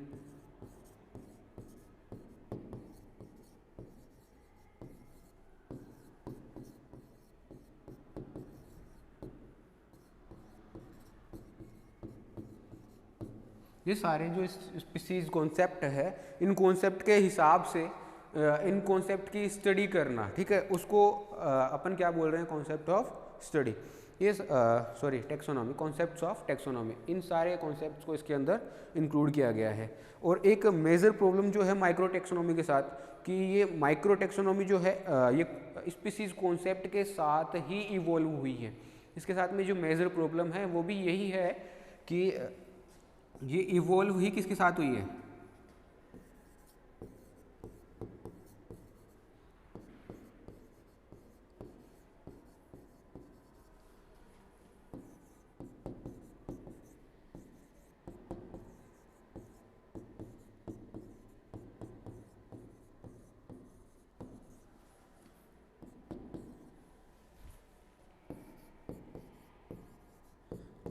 ये सारे जो स्पीसीज कॉन्सेप्ट है, इन कॉन्सेप्ट के हिसाब से इन कॉन्सेप्ट की स्टडी करना, ठीक है, उसको अपन क्या बोल रहे हैं, कॉन्सेप्ट ऑफ स्टडी, ये sorry taxonomy, concepts of taxonomy, इन सारे कॉन्सेप्ट्स को इसके अंदर इंक्लूड किया गया है। और एक मेजर प्रॉब्लम जो है माइक्रो टेक्सोनॉमी के साथ, कि ये माइक्रो टेक्सोनॉमी जो है ये स्पीसीज कॉन्सेप्ट के साथ ही इवॉल्व हुई है। इसके साथ में जो मेजर प्रॉब्लम है वो भी यही है कि ये इवॉल्व ही किसके साथ हुई है,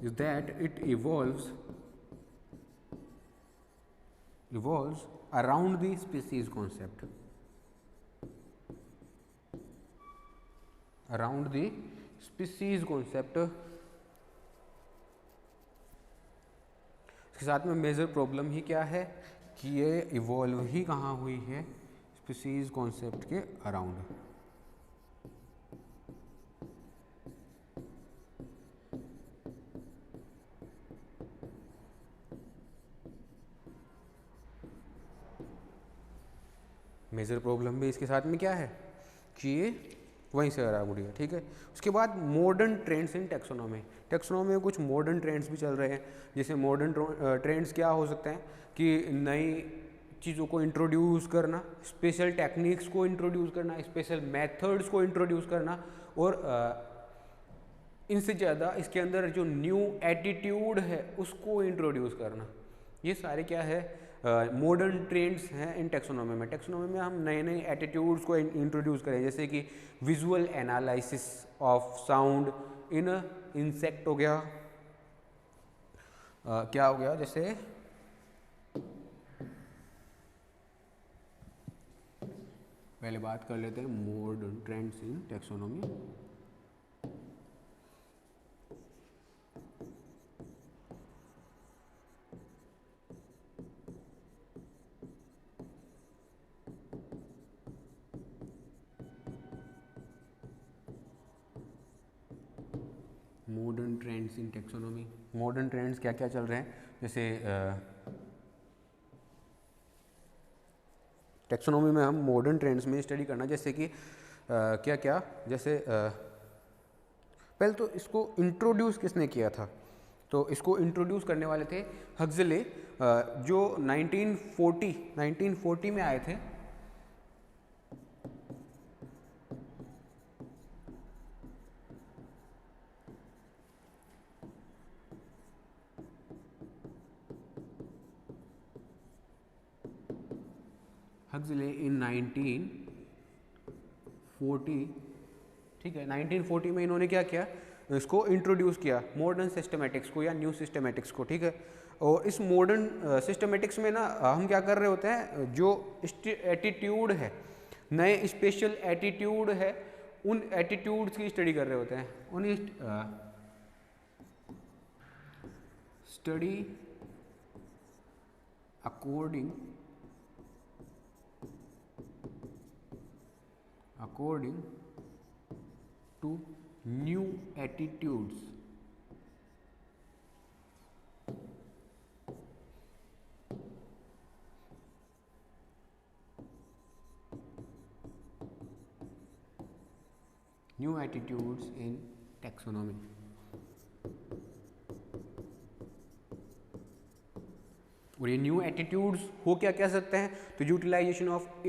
is that it evolves around the species concept, around the species concept। इसके साथ में मेजर प्रॉब्लम ही क्या है कि ये इवॉल्व ही कहाँ हुई है, स्पीसीज कॉन्सेप्ट के अराउंड। मेजर प्रॉब्लम भी इसके साथ में क्या है कि ये वहीं से आ रही है, ठीक है। उसके बाद modern trends in taxonomy, taxonomy में कुछ मॉडर्न ट्रेंड्स भी चल रहे हैं। जैसे मॉडर्न ट्रेंड्स क्या हो सकते हैं कि नई चीज़ों को इंट्रोड्यूस करना, स्पेशल टेक्निक्स को इंट्रोड्यूस करना, स्पेशल मेथड्स को इंट्रोड्यूस करना, और इनसे ज़्यादा इसके अंदर जो न्यू एटीट्यूड है उसको इंट्रोड्यूस करना। ये सारे क्या है, मॉडर्न ट्रेंड्स हैं इन टेक्सोनॉमी में। टेक्सोनॉमी में हम नए नए एटीट्यूड्स को इंट्रोड्यूस करें, जैसे कि visual analysis of sound in insect हो गया, क्या हो गया, जैसे पहले बात कर लेते हैं modern trends in taxonomy. Modern trends in taxonomy, modern trends क्या क्या चल रहे हैं, जैसे टेक्सोनॉमी में हम मॉडर्न ट्रेंड्स में स्टडी करना, जैसे कि क्या क्या, जैसे पहले तो इसको इंट्रोड्यूस किसने किया था, तो इसको इंट्रोड्यूस करने वाले थे हक्सले, जो 1940 में आए थे। हक्सले इन 1940, ठीक है, 1940 में इन्होंने क्या किया, इसको इंट्रोड्यूस किया मॉडर्न सिस्टमेटिक्स को या न्यू सिस्टमेटिक्स को, ठीक है। और इस मॉडर्न सिस्टमेटिक्स में ना हम क्या कर रहे होते हैं, जो एटीट्यूड है, नए स्पेशल एटीट्यूड है, उन एटीट्यूड्स की स्टडी कर रहे होते हैं, उन study according to new attitudes, new attitudes in taxonomy. और ये न्यू एटीट्यूड्स हो क्या कह सकते हैं, तो utilisation of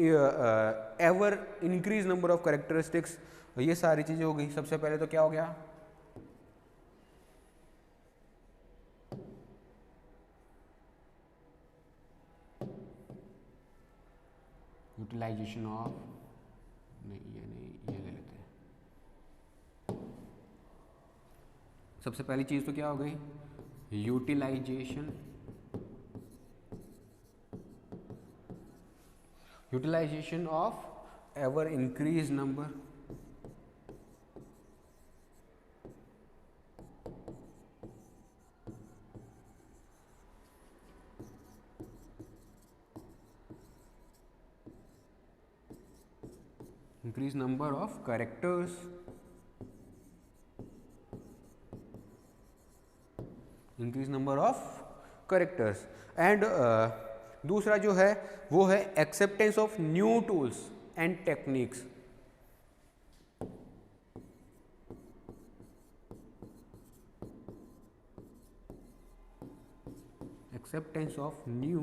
ever increase number of characteristics, ये सारी चीजें हो गई। सबसे पहले तो क्या हो गया, यूटिलाइजेशन ऑफ, नहीं ये ले लेते हैं। सबसे पहली चीज तो क्या हो गई, utilisation of ever increase number of characters, increase number of characters, and दूसरा जो है वो है acceptance of new tools and techniques. Acceptance of new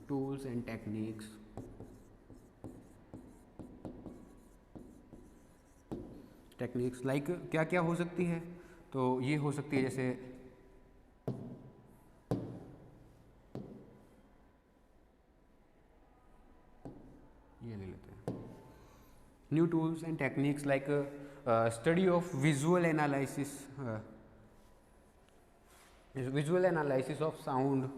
tools and techniques, techniques like क्या क्या हो सकती है, तो ये हो सकती है जैसे ये ले लेते हैं, new tools and techniques like study of visual analysis of sound,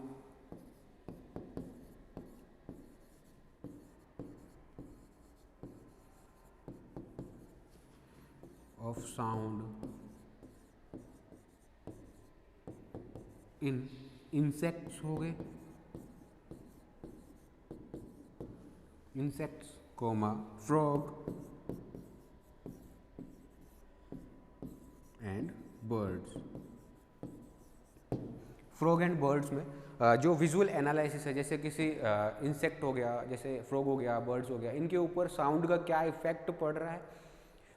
in insects हो गए, insects, frog and birds। Frog and birds में जो विजुअल एनालिसिस है, जैसे किसी इंसेक्ट हो गया, जैसे फ्रॉग हो गया, बर्ड्स हो गया, इनके ऊपर साउंड का क्या इफेक्ट पड़ रहा है,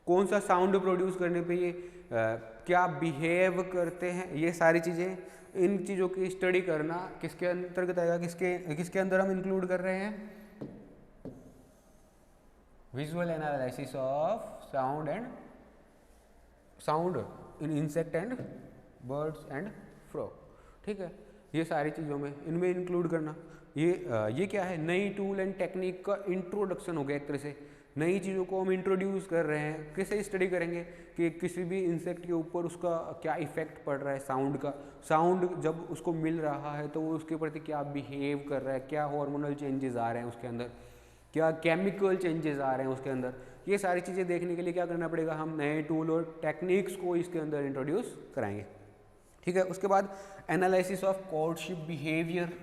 कौन सा साउंड प्रोड्यूस करने पे ये क्या बिहेव करते हैं, ये सारी चीज़ें, इन चीज़ों की स्टडी करना किसके अंतर्गत आएगा, किसके अंदर हम इंक्लूड कर रहे हैं, visual analysis of sound in insect and birds and frog, ठीक है। ये सारी चीज़ों में इनमें इंक्लूड करना, ये क्या है, नई टूल एंड टेक्निक का इंट्रोडक्शन हो गया एक तरह से, नई चीज़ों को हम इंट्रोड्यूस कर रहे हैं। कैसे स्टडी करेंगे कि किसी भी इंसेक्ट के ऊपर उसका क्या इफेक्ट पड़ रहा है साउंड का, साउंड जब उसको मिल रहा है तो वो उसके प्रति क्या बिहेव कर रहा है, क्या हार्मोनल चेंजेस आ रहे हैं उसके अंदर, क्या केमिकल चेंजेस आ रहे हैं उसके अंदर। ये सारी चीज़ें देखने के लिए क्या करना पड़ेगा, हम नए टूल और टेक्निक्स को इसके अंदर इंट्रोड्यूस कराएंगे, ठीक है। उसके बाद analysis of courtship behaviour,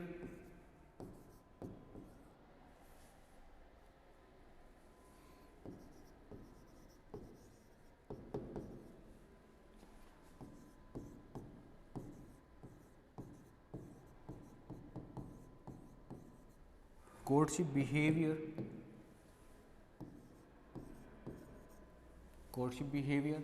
courtship behavior, courtship behavior,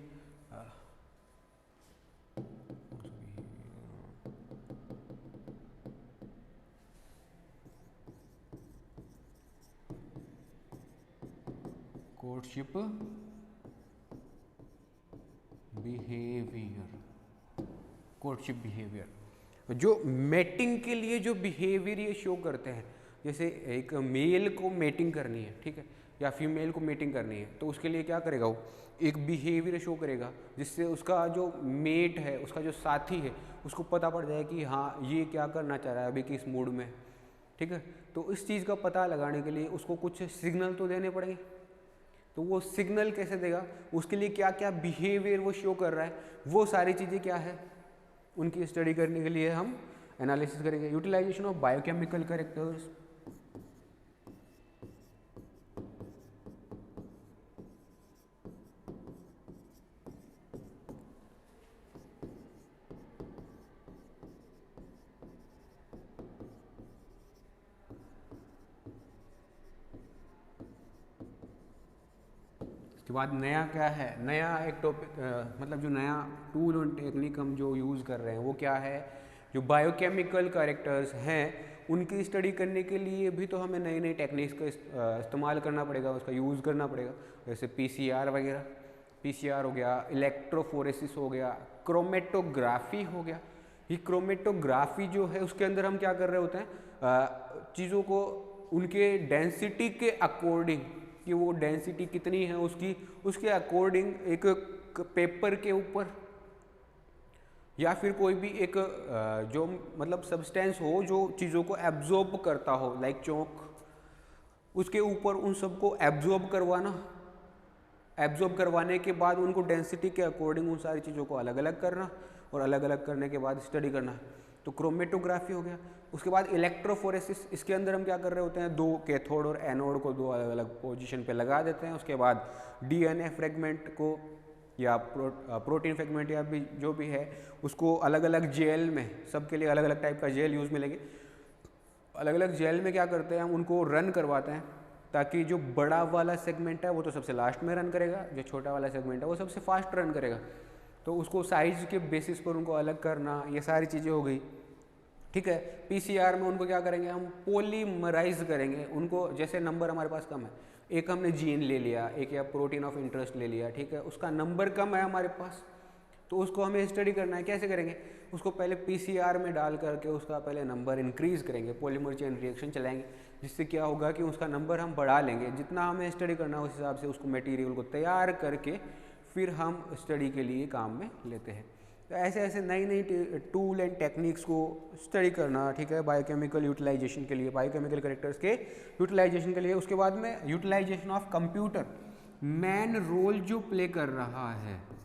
जो मेटिंग के लिए जो बिहेवियर ये शो करते हैं, जैसे एक मेल को मेटिंग करनी है, ठीक है, या फीमेल को मेटिंग करनी है, तो उसके लिए क्या करेगा वो एक बिहेवियर शो करेगा जिससे उसका जो मेट है, उसका जो साथी है, उसको पता पड़ जाए कि हाँ ये क्या करना चाह रहा है, अभी किस मूड में, ठीक है। तो इस चीज़ का पता लगाने के लिए उसको कुछ सिग्नल तो देने पड़ेंगे। तो वो सिग्नल कैसे देगा, उसके लिए क्या क्या बिहेवियर वो शो कर रहा है, वो सारी चीज़ें क्या है, उनकी स्टडी करने के लिए हम एनालिसिस करेंगे। यूटिलाइजेशन ऑफ बायोकेमिकल कैरेक्टर्स, उसके बाद नया क्या है, नया एक टॉपिक मतलब जो नया टूल और टेक्निक हम जो यूज़ कर रहे हैं वो क्या है, जो बायोकेमिकल कैरेक्टर्स हैं उनकी स्टडी करने के लिए भी तो हमें नई नई टेक्निक्स का इस्तेमाल करना पड़ेगा, उसका यूज़ करना पड़ेगा। जैसे पीसीआर वगैरह, पीसीआर हो गया, इलेक्ट्रोफोरेसिस हो गया, क्रोमेटोग्राफी हो गया। ये क्रोमेटोग्राफी जो है उसके अंदर हम क्या कर रहे होते हैं, चीज़ों को उनके डेंसिटी के अकॉर्डिंग, कि वो डेंसिटी कितनी है उसकी, उसके अकॉर्डिंग एक पेपर के ऊपर या फिर कोई भी एक जो मतलब सब्सटेंस हो जो चीज़ों को एब्जॉर्ब करता हो, लाइक चौक, उसके ऊपर उन सबको एब्जॉर्ब करवाना, एब्जॉर्ब करवाने के बाद उनको डेंसिटी के अकॉर्डिंग उन सारी चीज़ों को अलग अलग करना और अलग अलग करने के बाद स्टडी करना, तो क्रोमेटोग्राफी हो गया। उसके बाद इलेक्ट्रोफोरेसिस, इसके अंदर हम क्या कर रहे होते हैं, दो कैथोड और एनोड को दो अलग अलग पोजीशन पे लगा देते हैं। उसके बाद डीएनए फ्रेगमेंट को या प्रोटीन फ्रेगमेंट या भी जो भी है उसको अलग अलग जेल में, सबके लिए अलग अलग टाइप का जेल यूज़ मिलेंगे, अलग अलग जेल में क्या करते हैं हम उनको रन करवाते हैं, ताकि जो बड़ा वाला सेगमेंट है वो तो सबसे लास्ट में रन करेगा, जो छोटा वाला सेगमेंट है वो सबसे फास्ट रन करेगा। तो उसको साइज के बेसिस पर उनको अलग करना, ये सारी चीज़ें हो गई, ठीक है। पीसीआर में उनको क्या करेंगे हम, पॉलीमराइज करेंगे उनको, जैसे नंबर हमारे पास कम है, एक हमने जीन ले लिया, एक या प्रोटीन ऑफ इंटरेस्ट ले लिया, ठीक है, उसका नंबर कम है हमारे पास, तो उसको हमें स्टडी करना है। कैसे करेंगे, उसको पहले पीसीआर में डाल करके उसका पहले नंबर इंक्रीज करेंगे, पॉलीमर चेन रिएक्शन चलाएंगे, जिससे क्या होगा कि उसका नंबर हम बढ़ा लेंगे, जितना हमें स्टडी करना है उस हिसाब से उसको मटेरियल को तैयार करके फिर हम स्टडी के लिए काम में लेते हैं। तो ऐसे ऐसे नई नई टूल एंड टेक्निक्स को स्टडी करना, ठीक है, बायोकेमिकल यूटिलाइजेशन के लिए, बायोकेमिकल कैरेक्टर्स के यूटिलाइजेशन के लिए। उसके बाद में utilisation of computer main role जो प्ले कर रहा है,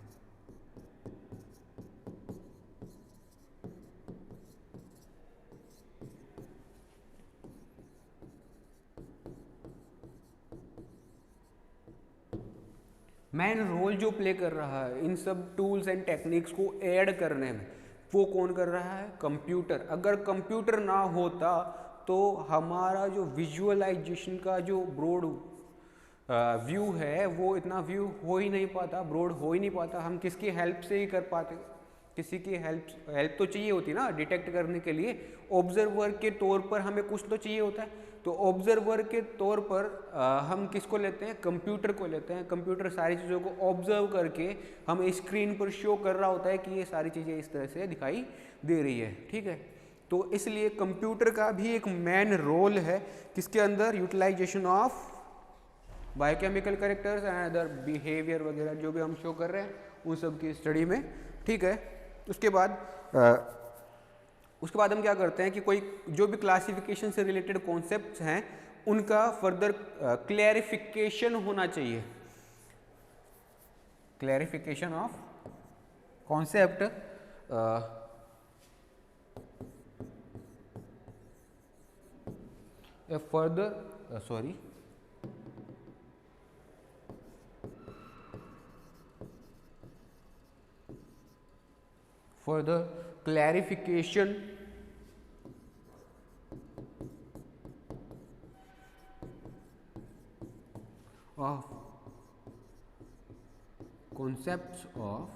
मेन रोल जो प्ले कर रहा है इन सब टूल्स एंड टेक्निक्स को ऐड करने में, वो कौन कर रहा है, कंप्यूटर। अगर कंप्यूटर ना होता तो हमारा जो विजुअलाइजेशन का जो ब्रॉड व्यू है वो इतना व्यू हो ही नहीं पाता, ब्रॉड हो ही नहीं पाता। हम किसकी हेल्प से ही कर पाते, किसी की हेल्प तो चाहिए होती ना डिटेक्ट करने के लिए, ऑब्जर्वर के तौर पर हमें कुछ तो चाहिए होता है। तो ऑब्जर्वर के तौर पर हम किसको लेते हैं, कंप्यूटर को लेते हैं। कंप्यूटर सारी चीज़ों को ऑब्जर्व करके हमें स्क्रीन पर शो कर रहा होता है कि ये सारी चीज़ें इस तरह से दिखाई दे रही है, ठीक है। तो इसलिए कंप्यूटर का भी एक मेन रोल है किसके अंदर, utilisation of biochemical characters and other behaviour वगैरह जो भी हम शो कर रहे हैं उन सब की स्टडी में, ठीक है। उसके बाद हम क्या करते हैं कि कोई जो भी क्लासिफिकेशन से रिलेटेड कॉन्सेप्ट्स हैं उनका फर्दर क्लैरिफिकेशन होना चाहिए। Clarification of concept for the clarification of concepts of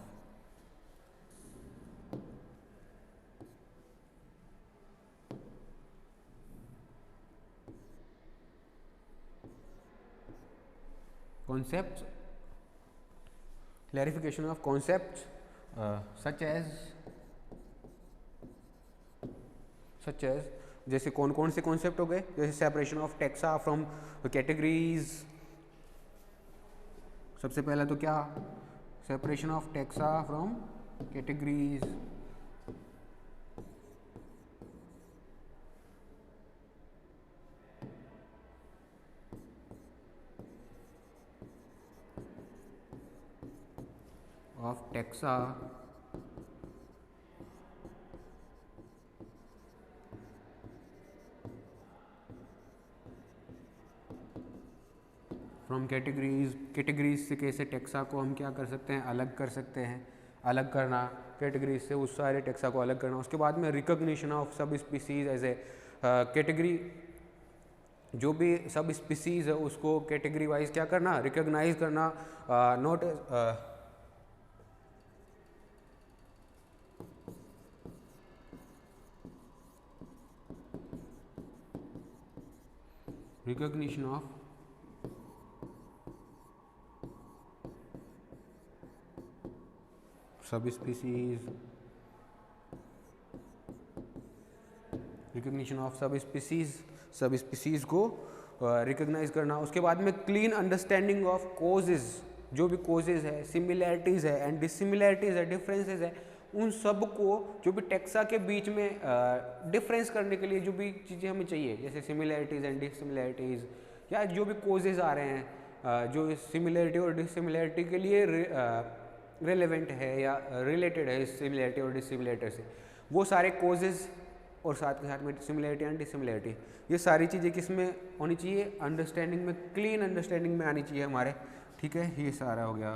clarification of concepts such as such as, जैसे कौन कौन से कॉन्सेप्ट हो गए, जैसे separation of taxa from categories. सबसे पहला तो क्या, separation of taxa from categories. Of taxa from categories. Categories से कैसे टैक्सा को हम क्या कर सकते हैं, अलग कर सकते हैं। अलग करना कैटेगरीज से, उस सारे टैक्सा को अलग करना। उसके बाद में recognition of sub species as A category. जो भी सब स्पीसीज है उसको कैटेगरी वाइज क्या करना, रिकॉग्नाइज करना। Not recognition of sub species, recognition of sub species को रिकॉग्नाइज करना। उसके बाद में क्लीन अंडरस्टैंडिंग ऑफ कोजेज, जो भी कोजेज है, सिमिलैरिटीज़ है एंड डिसिमिलैरिटीज़ है, डिफरेंसेस है, उन सब को जो भी टैक्सा के बीच में डिफरेंस करने के लिए जो भी चीज़ें हमें चाहिए, जैसे सिमिलैरिटीज़ एंड डिसिमिलैरिटीज़, या जो भी कोजेज आ रहे हैं जो सिमिलैरिटी और डिसिमिलैरिटी के लिए रेलेवेंट है या रिलेटेड है सिमिलैरिटी और डिसिमिलैरिटी से, वो सारे कोजेज और साथ के साथ में सिमिलैरिटी एंड डिसिमिलैरिटी, ये सारी चीज़ें किस में होनी चाहिए, अंडरस्टैंडिंग में, क्लीन अंडरस्टैंडिंग में आनी चाहिए हमारे। ठीक है, ये सारा हो गया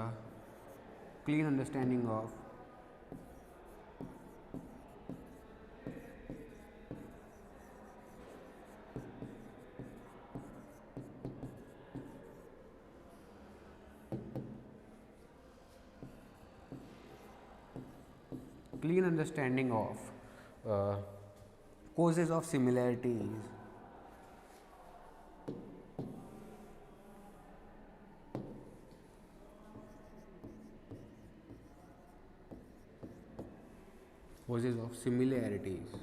clean understanding of clean understanding of causes of similarities, causes of similarities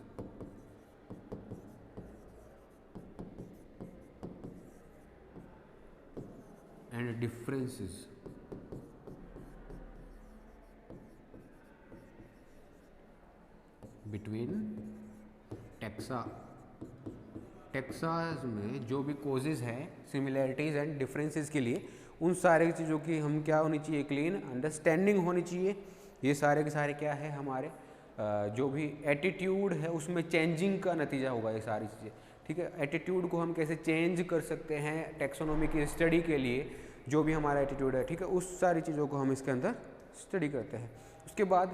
and differences between taxa. Texas में जो भी कोजेज हैं सिमिलैरिटीज़ एंड डिफरेंसेस के लिए, उन सारे चीज़ों की हम क्या होनी चाहिए, क्लीन अंडरस्टैंडिंग होनी चाहिए। ये सारे के सारे क्या है, हमारे जो भी एटीट्यूड है उसमें चेंजिंग का नतीजा होगा ये सारी चीज़ें। ठीक है, एटीट्यूड को हम कैसे चेंज कर सकते हैं टैक्सोनॉमी की स्टडी के लिए, जो भी हमारा एटीट्यूड है, ठीक है, उस सारी चीज़ों को हम इसके अंदर स्टडी करते हैं। उसके बाद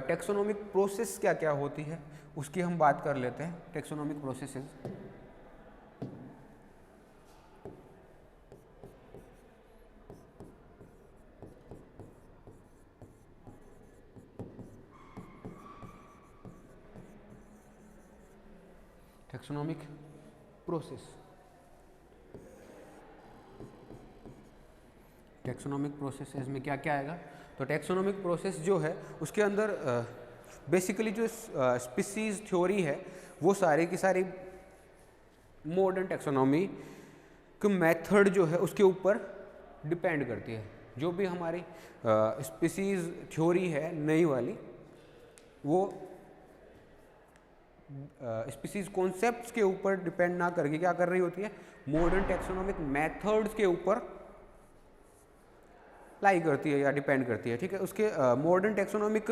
टैक्सोनॉमिक प्रोसेस क्या क्या होती है उसकी हम बात कर लेते हैं। Taxonomic processes, taxonomic process, taxonomic processes में क्या क्या आएगा, तो टैक्सोनॉमिक प्रोसेस जो है उसके अंदर बेसिकली जो स्पीसीज थ्योरी है वो सारी की सारी मॉडर्न टैक्सोनॉमी के मेथड जो है उसके ऊपर डिपेंड करती है। जो भी हमारी स्पीसीज थ्योरी है नई वाली, वो स्पीसीज कॉन्सेप्ट्स के ऊपर डिपेंड ना करके क्या कर रही होती है, मॉडर्न टैक्सोनॉमिक मेथड्स के ऊपर लाई करती है या डिपेंड करती है। ठीक है, उसके मॉडर्न टैक्सोनॉमिक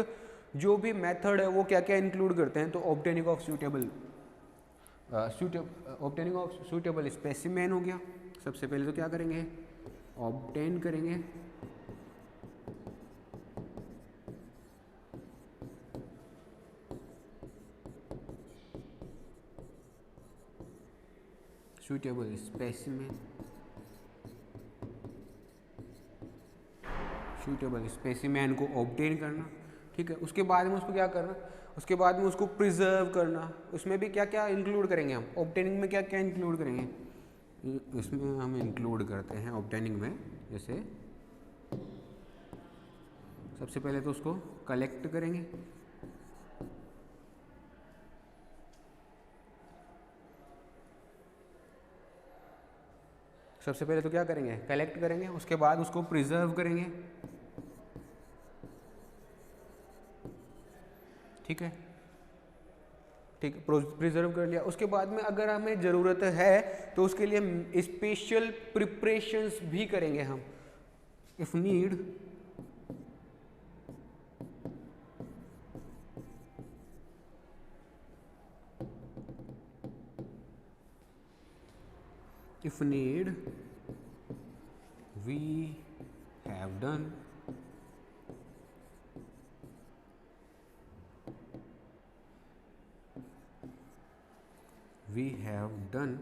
जो भी मेथड है वो क्या क्या इंक्लूड करते हैं, तो ऑब्टेनिंग ऑफ सूटेबल स्पेसिमेन हो गया। सबसे पहले तो क्या करेंगे, ऑब्टेन करेंगे सूटेबल स्पेसिमेन, सूटेबल स्पेसिमेन को ऑब्टेन करना। ठीक है, उसके बाद में उसको क्या करना, उसके बाद में उसको प्रिजर्व करना। उसमें भी क्या क्या इंक्लूड करेंगे हम, ऑब्टेनिंग में क्या क्या इंक्लूड करेंगे, इसमें हम इंक्लूड करते हैं ऑब्टेनिंग में, जैसे सबसे पहले तो उसको कलेक्ट करेंगे, सबसे पहले तो क्या करेंगे, कलेक्ट करेंगे, उसके बाद उसको प्रिजर्व करेंगे, ठीक है, ठीक है, प्रिजर्व कर लिया। उसके बाद में अगर हमें ज़रूरत है तो उसके लिए स्पेशल प्रिपरेशंस भी करेंगे हम, if need if need we have done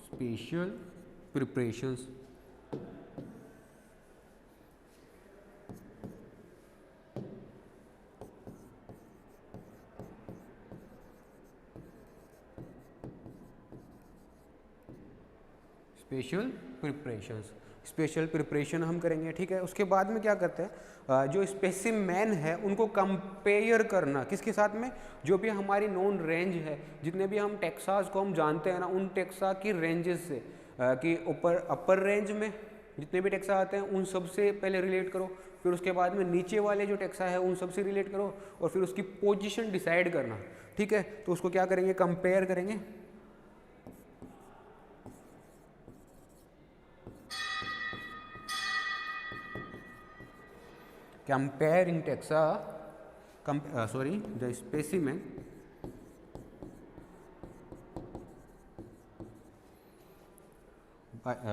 special preparations special preparation हम करेंगे, ठीक है। उसके बाद में क्या करते हैं, जो स्पेसिमेन है उनको कंपेयर करना किसके साथ में, जो भी हमारी नॉन रेंज है, जितने भी हम टेक्सास को हम जानते हैं ना, उन टेक्सा की रेंजेस से, कि ऊपर अपर रेंज में जितने भी टेक्सा आते हैं उन सब से पहले रिलेट करो, फिर उसके बाद में नीचे वाले जो टेक्सा है उन सब से रिलेट करो, और फिर उसकी पोजीशन डिसाइड करना, ठीक है। तो उसको क्या करेंगे, कंपेयर करेंगे, comparing taxa, the specimen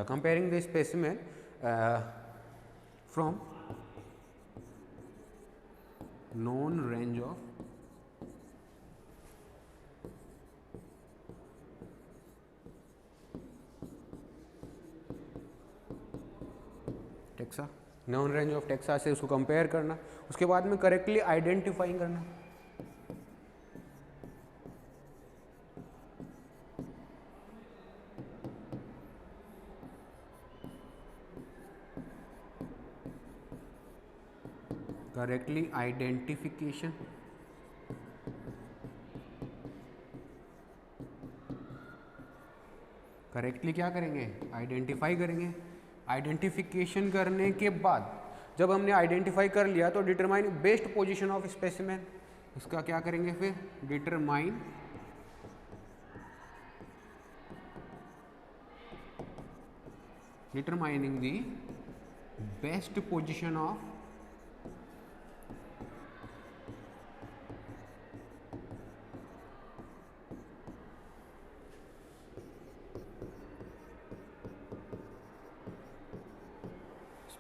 comparing the specimen from known range of taxa, non range of taxa से उसको कंपेयर करना, उसके बाद में करेक्टली आइडेंटिफाइंग करना, करेक्टली आइडेंटिफिकेशन, करेक्टली क्या करेंगे, आइडेंटिफाई करेंगे। आइडेंटिफिकेशन करने के बाद जब हमने आइडेंटिफाई कर लिया तो determine best position of specimen, इसका क्या करेंगे फिर, determining the best position of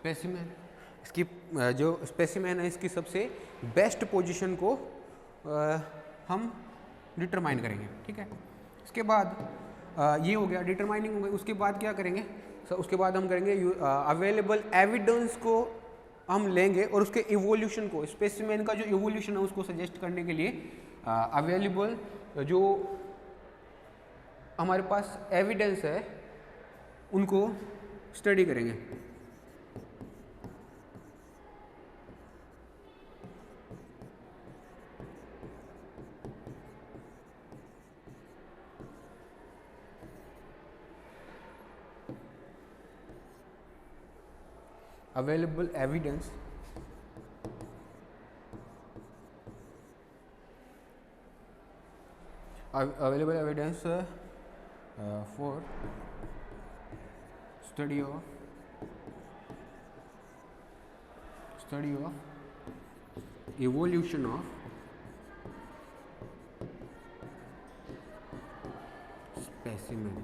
specimen, इसकी जो स्पेसिमेन है इसकी सबसे बेस्ट पोजीशन को हम डिटरमाइन करेंगे, ठीक है। इसके बाद ये हो गया, डिटरमाइनिंग हो गई। उसके बाद क्या करेंगे, उसके बाद हम करेंगे अवेलेबल एविडेंस को हम लेंगे और उसके इवोल्यूशन को, स्पेसिमेन का जो इवोल्यूशन है उसको सजेस्ट करने के लिए अवेलेबल जो हमारे पास एविडेंस है उनको स्टडी करेंगे। available evidence for study of evolution of specimen,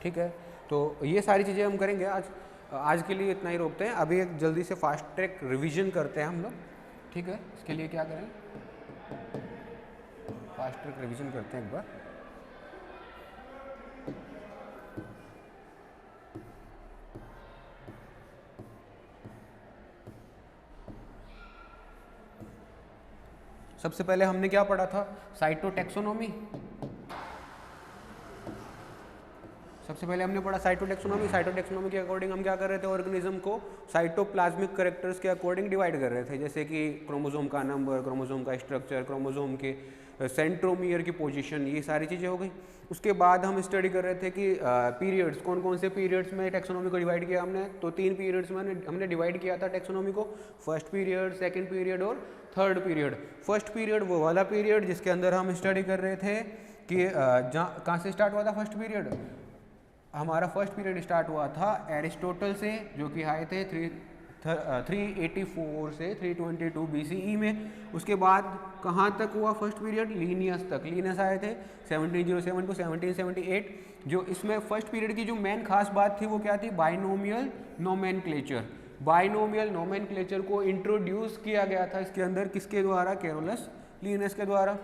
ठीक है। तो ये सारी चीज़ें हम करेंगे आज के लिए इतना ही रोकते हैं। अभी एक जल्दी से फास्ट ट्रैक रिवीजन करते हैं हम लोग, ठीक है। इसके लिए क्या करें, फास्ट ट्रैक रिवीजन करते हैं एक बार। सबसे पहले हमने क्या पढ़ा था, साइटोटैक्सोनॉमी। सबसे पहले हमने पढ़ा साइटोटैक्सोनॉमी। साइटोटैक्सोनॉमी के अकॉर्डिंग हम क्या कर रहे थे, ऑर्गेनिज्म को साइटोप्लाज्मिक कैरेक्टर्स के अकॉर्डिंग डिवाइड कर रहे थे, जैसे कि क्रोमोसोम का नंबर, क्रोमोसोम का स्ट्रक्चर, क्रोमोसोम के सेंट्रोमियर की पोजीशन, ये सारी चीज़ें हो गई। उसके बाद हम स्टडी कर रहे थे कि पीरियड्स, कौन कौन से पीरियड्स में टैक्सोनॉमी को डिवाइड किया हमने, तो 3 पीरियड्स में हमने डिवाइड किया था टैक्सोनॉमी को, फर्स्ट पीरियड, सेकंड पीरियड और थर्ड पीरियड। फर्स्ट पीरियड वो वाला पीरियड जिसके अंदर हम स्टडी कर रहे थे कि कहाँ से स्टार्ट हुआ था फर्स्ट पीरियड, हमारा फर्स्ट पीरियड स्टार्ट हुआ था एरिस्टोटल से, जो कि आए थे 384 से 322 BCE में। उसके बाद कहाँ तक हुआ फर्स्ट पीरियड, लीनियस तक। लीनियस आए थे 1707 टू 1778। जो इसमें फर्स्ट पीरियड की जो मेन खास बात थी वो क्या थी, बाइनोमियल नोमेनक्लेचर। बाइनोमियल नोमेनक्लेचर को इंट्रोड्यूस किया गया था इसके अंदर, किसके द्वारा, कैरोलस लीनियस के द्वारा।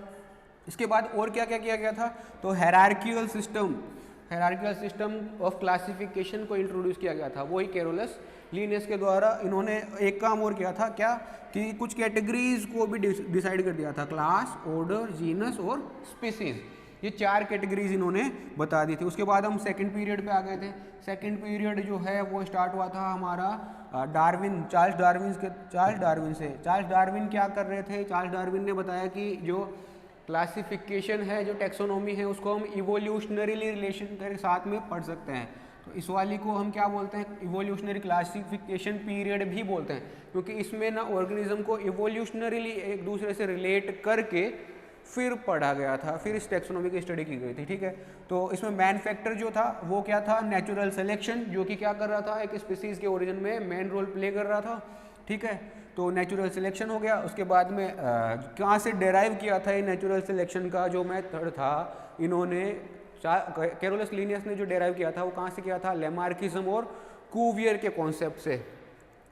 इसके बाद और क्या क्या किया गया था, तो हायरार्किकल सिस्टम ऑफ क्लासिफिकेशन को इंट्रोड्यूस किया गया था, वही कैरोलस लीनियस के द्वारा। इन्होंने एक काम और किया था, क्या कि कुछ कैटेगरीज को भी डिसाइड कर दिया था, क्लास, ऑर्डर, जीनस और स्पीसीज, ये 4 कैटेगरीज इन्होंने बता दी थी। उसके बाद हम सेकंड पीरियड पे आ गए थे। सेकंड पीरियड जो है वो स्टार्ट हुआ था हमारा डार्विन, चार्ल्स डार्विन से। चार्ल्स डार्विन क्या कर रहे थे, चार्ल्स डार्विन ने बताया कि जो क्लासिफिकेशन है, जो टैक्सोनॉमी है, उसको हम इवोल्यूशनरी रिलेशन के साथ में पढ़ सकते हैं। तो इस वाली को हम क्या बोलते हैं, इवोल्यूशनरी क्लासिफिकेशन पीरियड भी बोलते हैं, क्योंकि इसमें ना ऑर्गेनिज्म को इवोल्यूशनरीली एक दूसरे से रिलेट करके फिर पढ़ा गया था, फिर इस टैक्सोनॉमी की स्टडी की गई थी। ठीक है, तो इसमें मेन फैक्टर जो था वो क्या था, नेचुरल सिलेक्शन, जो कि क्या कर रहा था, एक स्पीसीज के ओरिजिन में मेन रोल प्ले कर रहा था। ठीक है, तो नेचुरल सिलेक्शन हो गया। उसके बाद में कहाँ से डेराइव किया था ये नेचुरल सिलेक्शन का जो मेथड था, इन्होंने कैरोलस लीनियस ने जो डेराइव किया था वो कहाँ से किया था, लेमार्किज्म और कुवियर के कॉन्सेप्ट से।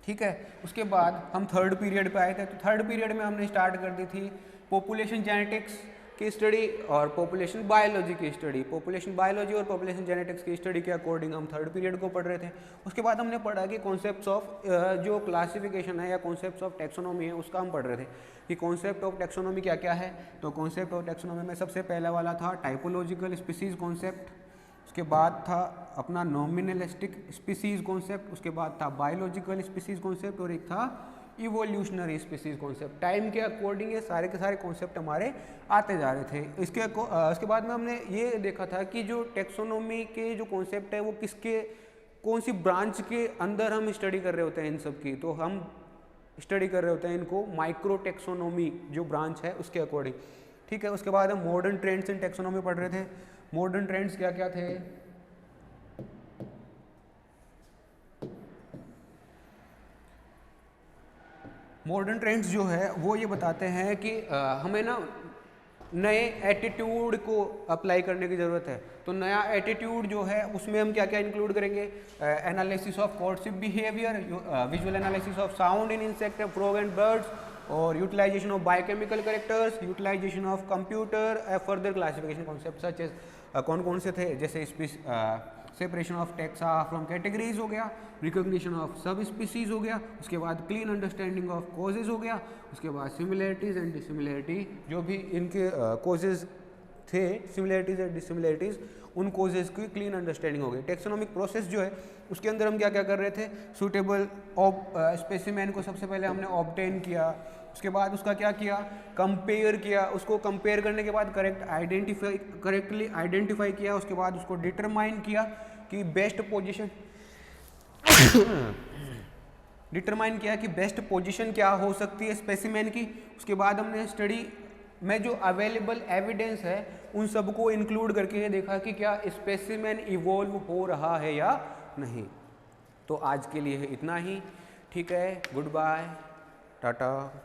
ठीक है, उसके बाद हम थर्ड पीरियड पे आए थे। तो थर्ड पीरियड में हमने स्टार्ट कर दी थी पॉपुलेशन जेनेटिक्स की स्टडी और पॉपुलेशन बायोलॉजी की स्टडी। पॉपुलेशन बायोलॉजी और पॉपुलेशन जेनेटिक्स की स्टडी के अकॉर्डिंग हम थर्ड पीरियड को पढ़ रहे थे। उसके बाद हमने पढ़ा कि कॉन्सेप्ट्स ऑफ जो क्लासिफिकेशन है या कॉन्सेप्ट्स ऑफ टैक्सोनॉमी है उसका हम पढ़ रहे थे कि कॉन्सेप्ट ऑफ टैक्सोनॉमी क्या क्या है। तो कॉन्सेप्ट ऑफ टैक्सोनॉमी में सबसे पहला वाला था टाइपोलॉजिकल स्पीसीज कॉन्सेप्ट, उसके बाद था अपना नॉमिनलिस्टिक स्पीसीज कॉन्सेप्ट, उसके बाद था बायोलॉजिकल स्पीसीज कॉन्सेप्ट और एक था इवोल्यूशनरी स्पीसीज कॉन्सेप्ट। टाइम के अकॉर्डिंग ये सारे के सारे कॉन्सेप्ट हमारे आते जा रहे थे। इसके बाद में हमने ये देखा था कि जो टैक्सोनॉमी के जो कॉन्सेप्ट है वो किसके, कौन सी ब्रांच के अंदर हम स्टडी कर रहे होते हैं इन सब की, तो हम स्टडी कर रहे होते हैं इनको माइक्रो टैक्सोनॉमी जो ब्रांच है उसके अकॉर्डिंग। ठीक है, उसके बाद हम मॉडर्न ट्रेंड्स इन टैक्सोनॉमी पढ़ रहे थे। मॉडर्न ट्रेंड्स क्या क्या थे, मॉडर्न ट्रेंड्स जो है वो ये बताते हैं कि हमें ना नए एटीट्यूड को अप्लाई करने की ज़रूरत है। तो नया एटीट्यूड जो है उसमें हम क्या क्या इंक्लूड करेंगे, analysis of coercive behaviour, visual analysis of sound in insect, frog and birds, और utilisation of biochemical characters, utilisation of computer, further classification concept such as कौन कौन से थे, जैसे separation of taxa from categories हो गया, रिकॉग्निशन ऑफ सब स्पीसीज हो गया, उसके बाद क्लीन अंडरस्टैंडिंग ऑफ कॉजेज हो गया, उसके बाद सिमिलरिटीज़ एंड डिसिमिलरिटी, जो भी इनके कॉजेज थे, सिमिलरिटीज़ एंड डिसिमिलरिटीज़, उन कॉजेज की क्लीन अंडरस्टैंडिंग हो गई। टेक्सोनॉमिक प्रोसेस जो है उसके अंदर हम क्या क्या कर रहे थे, सूटेबल स्पेसिमेन को सबसे पहले हमने ऑब्टेन किया, उसके बाद उसका क्या किया, कंपेयर किया, उसको कंपेयर करने के बाद करेक्टली आइडेंटिफाई किया, उसके बाद उसको डिटरमाइन किया कि बेस्ट पोजीशन डिटरमाइन किया कि बेस्ट पोजीशन क्या हो सकती है स्पेसिमेन की। उसके बाद हमने स्टडी में जो अवेलेबल एविडेंस है उन सबको इंक्लूड करके ये देखा कि क्या स्पेसिमेन इवॉल्व हो रहा है या नहीं। तो आज के लिए इतना ही, ठीक है, गुड बाय, टाटा।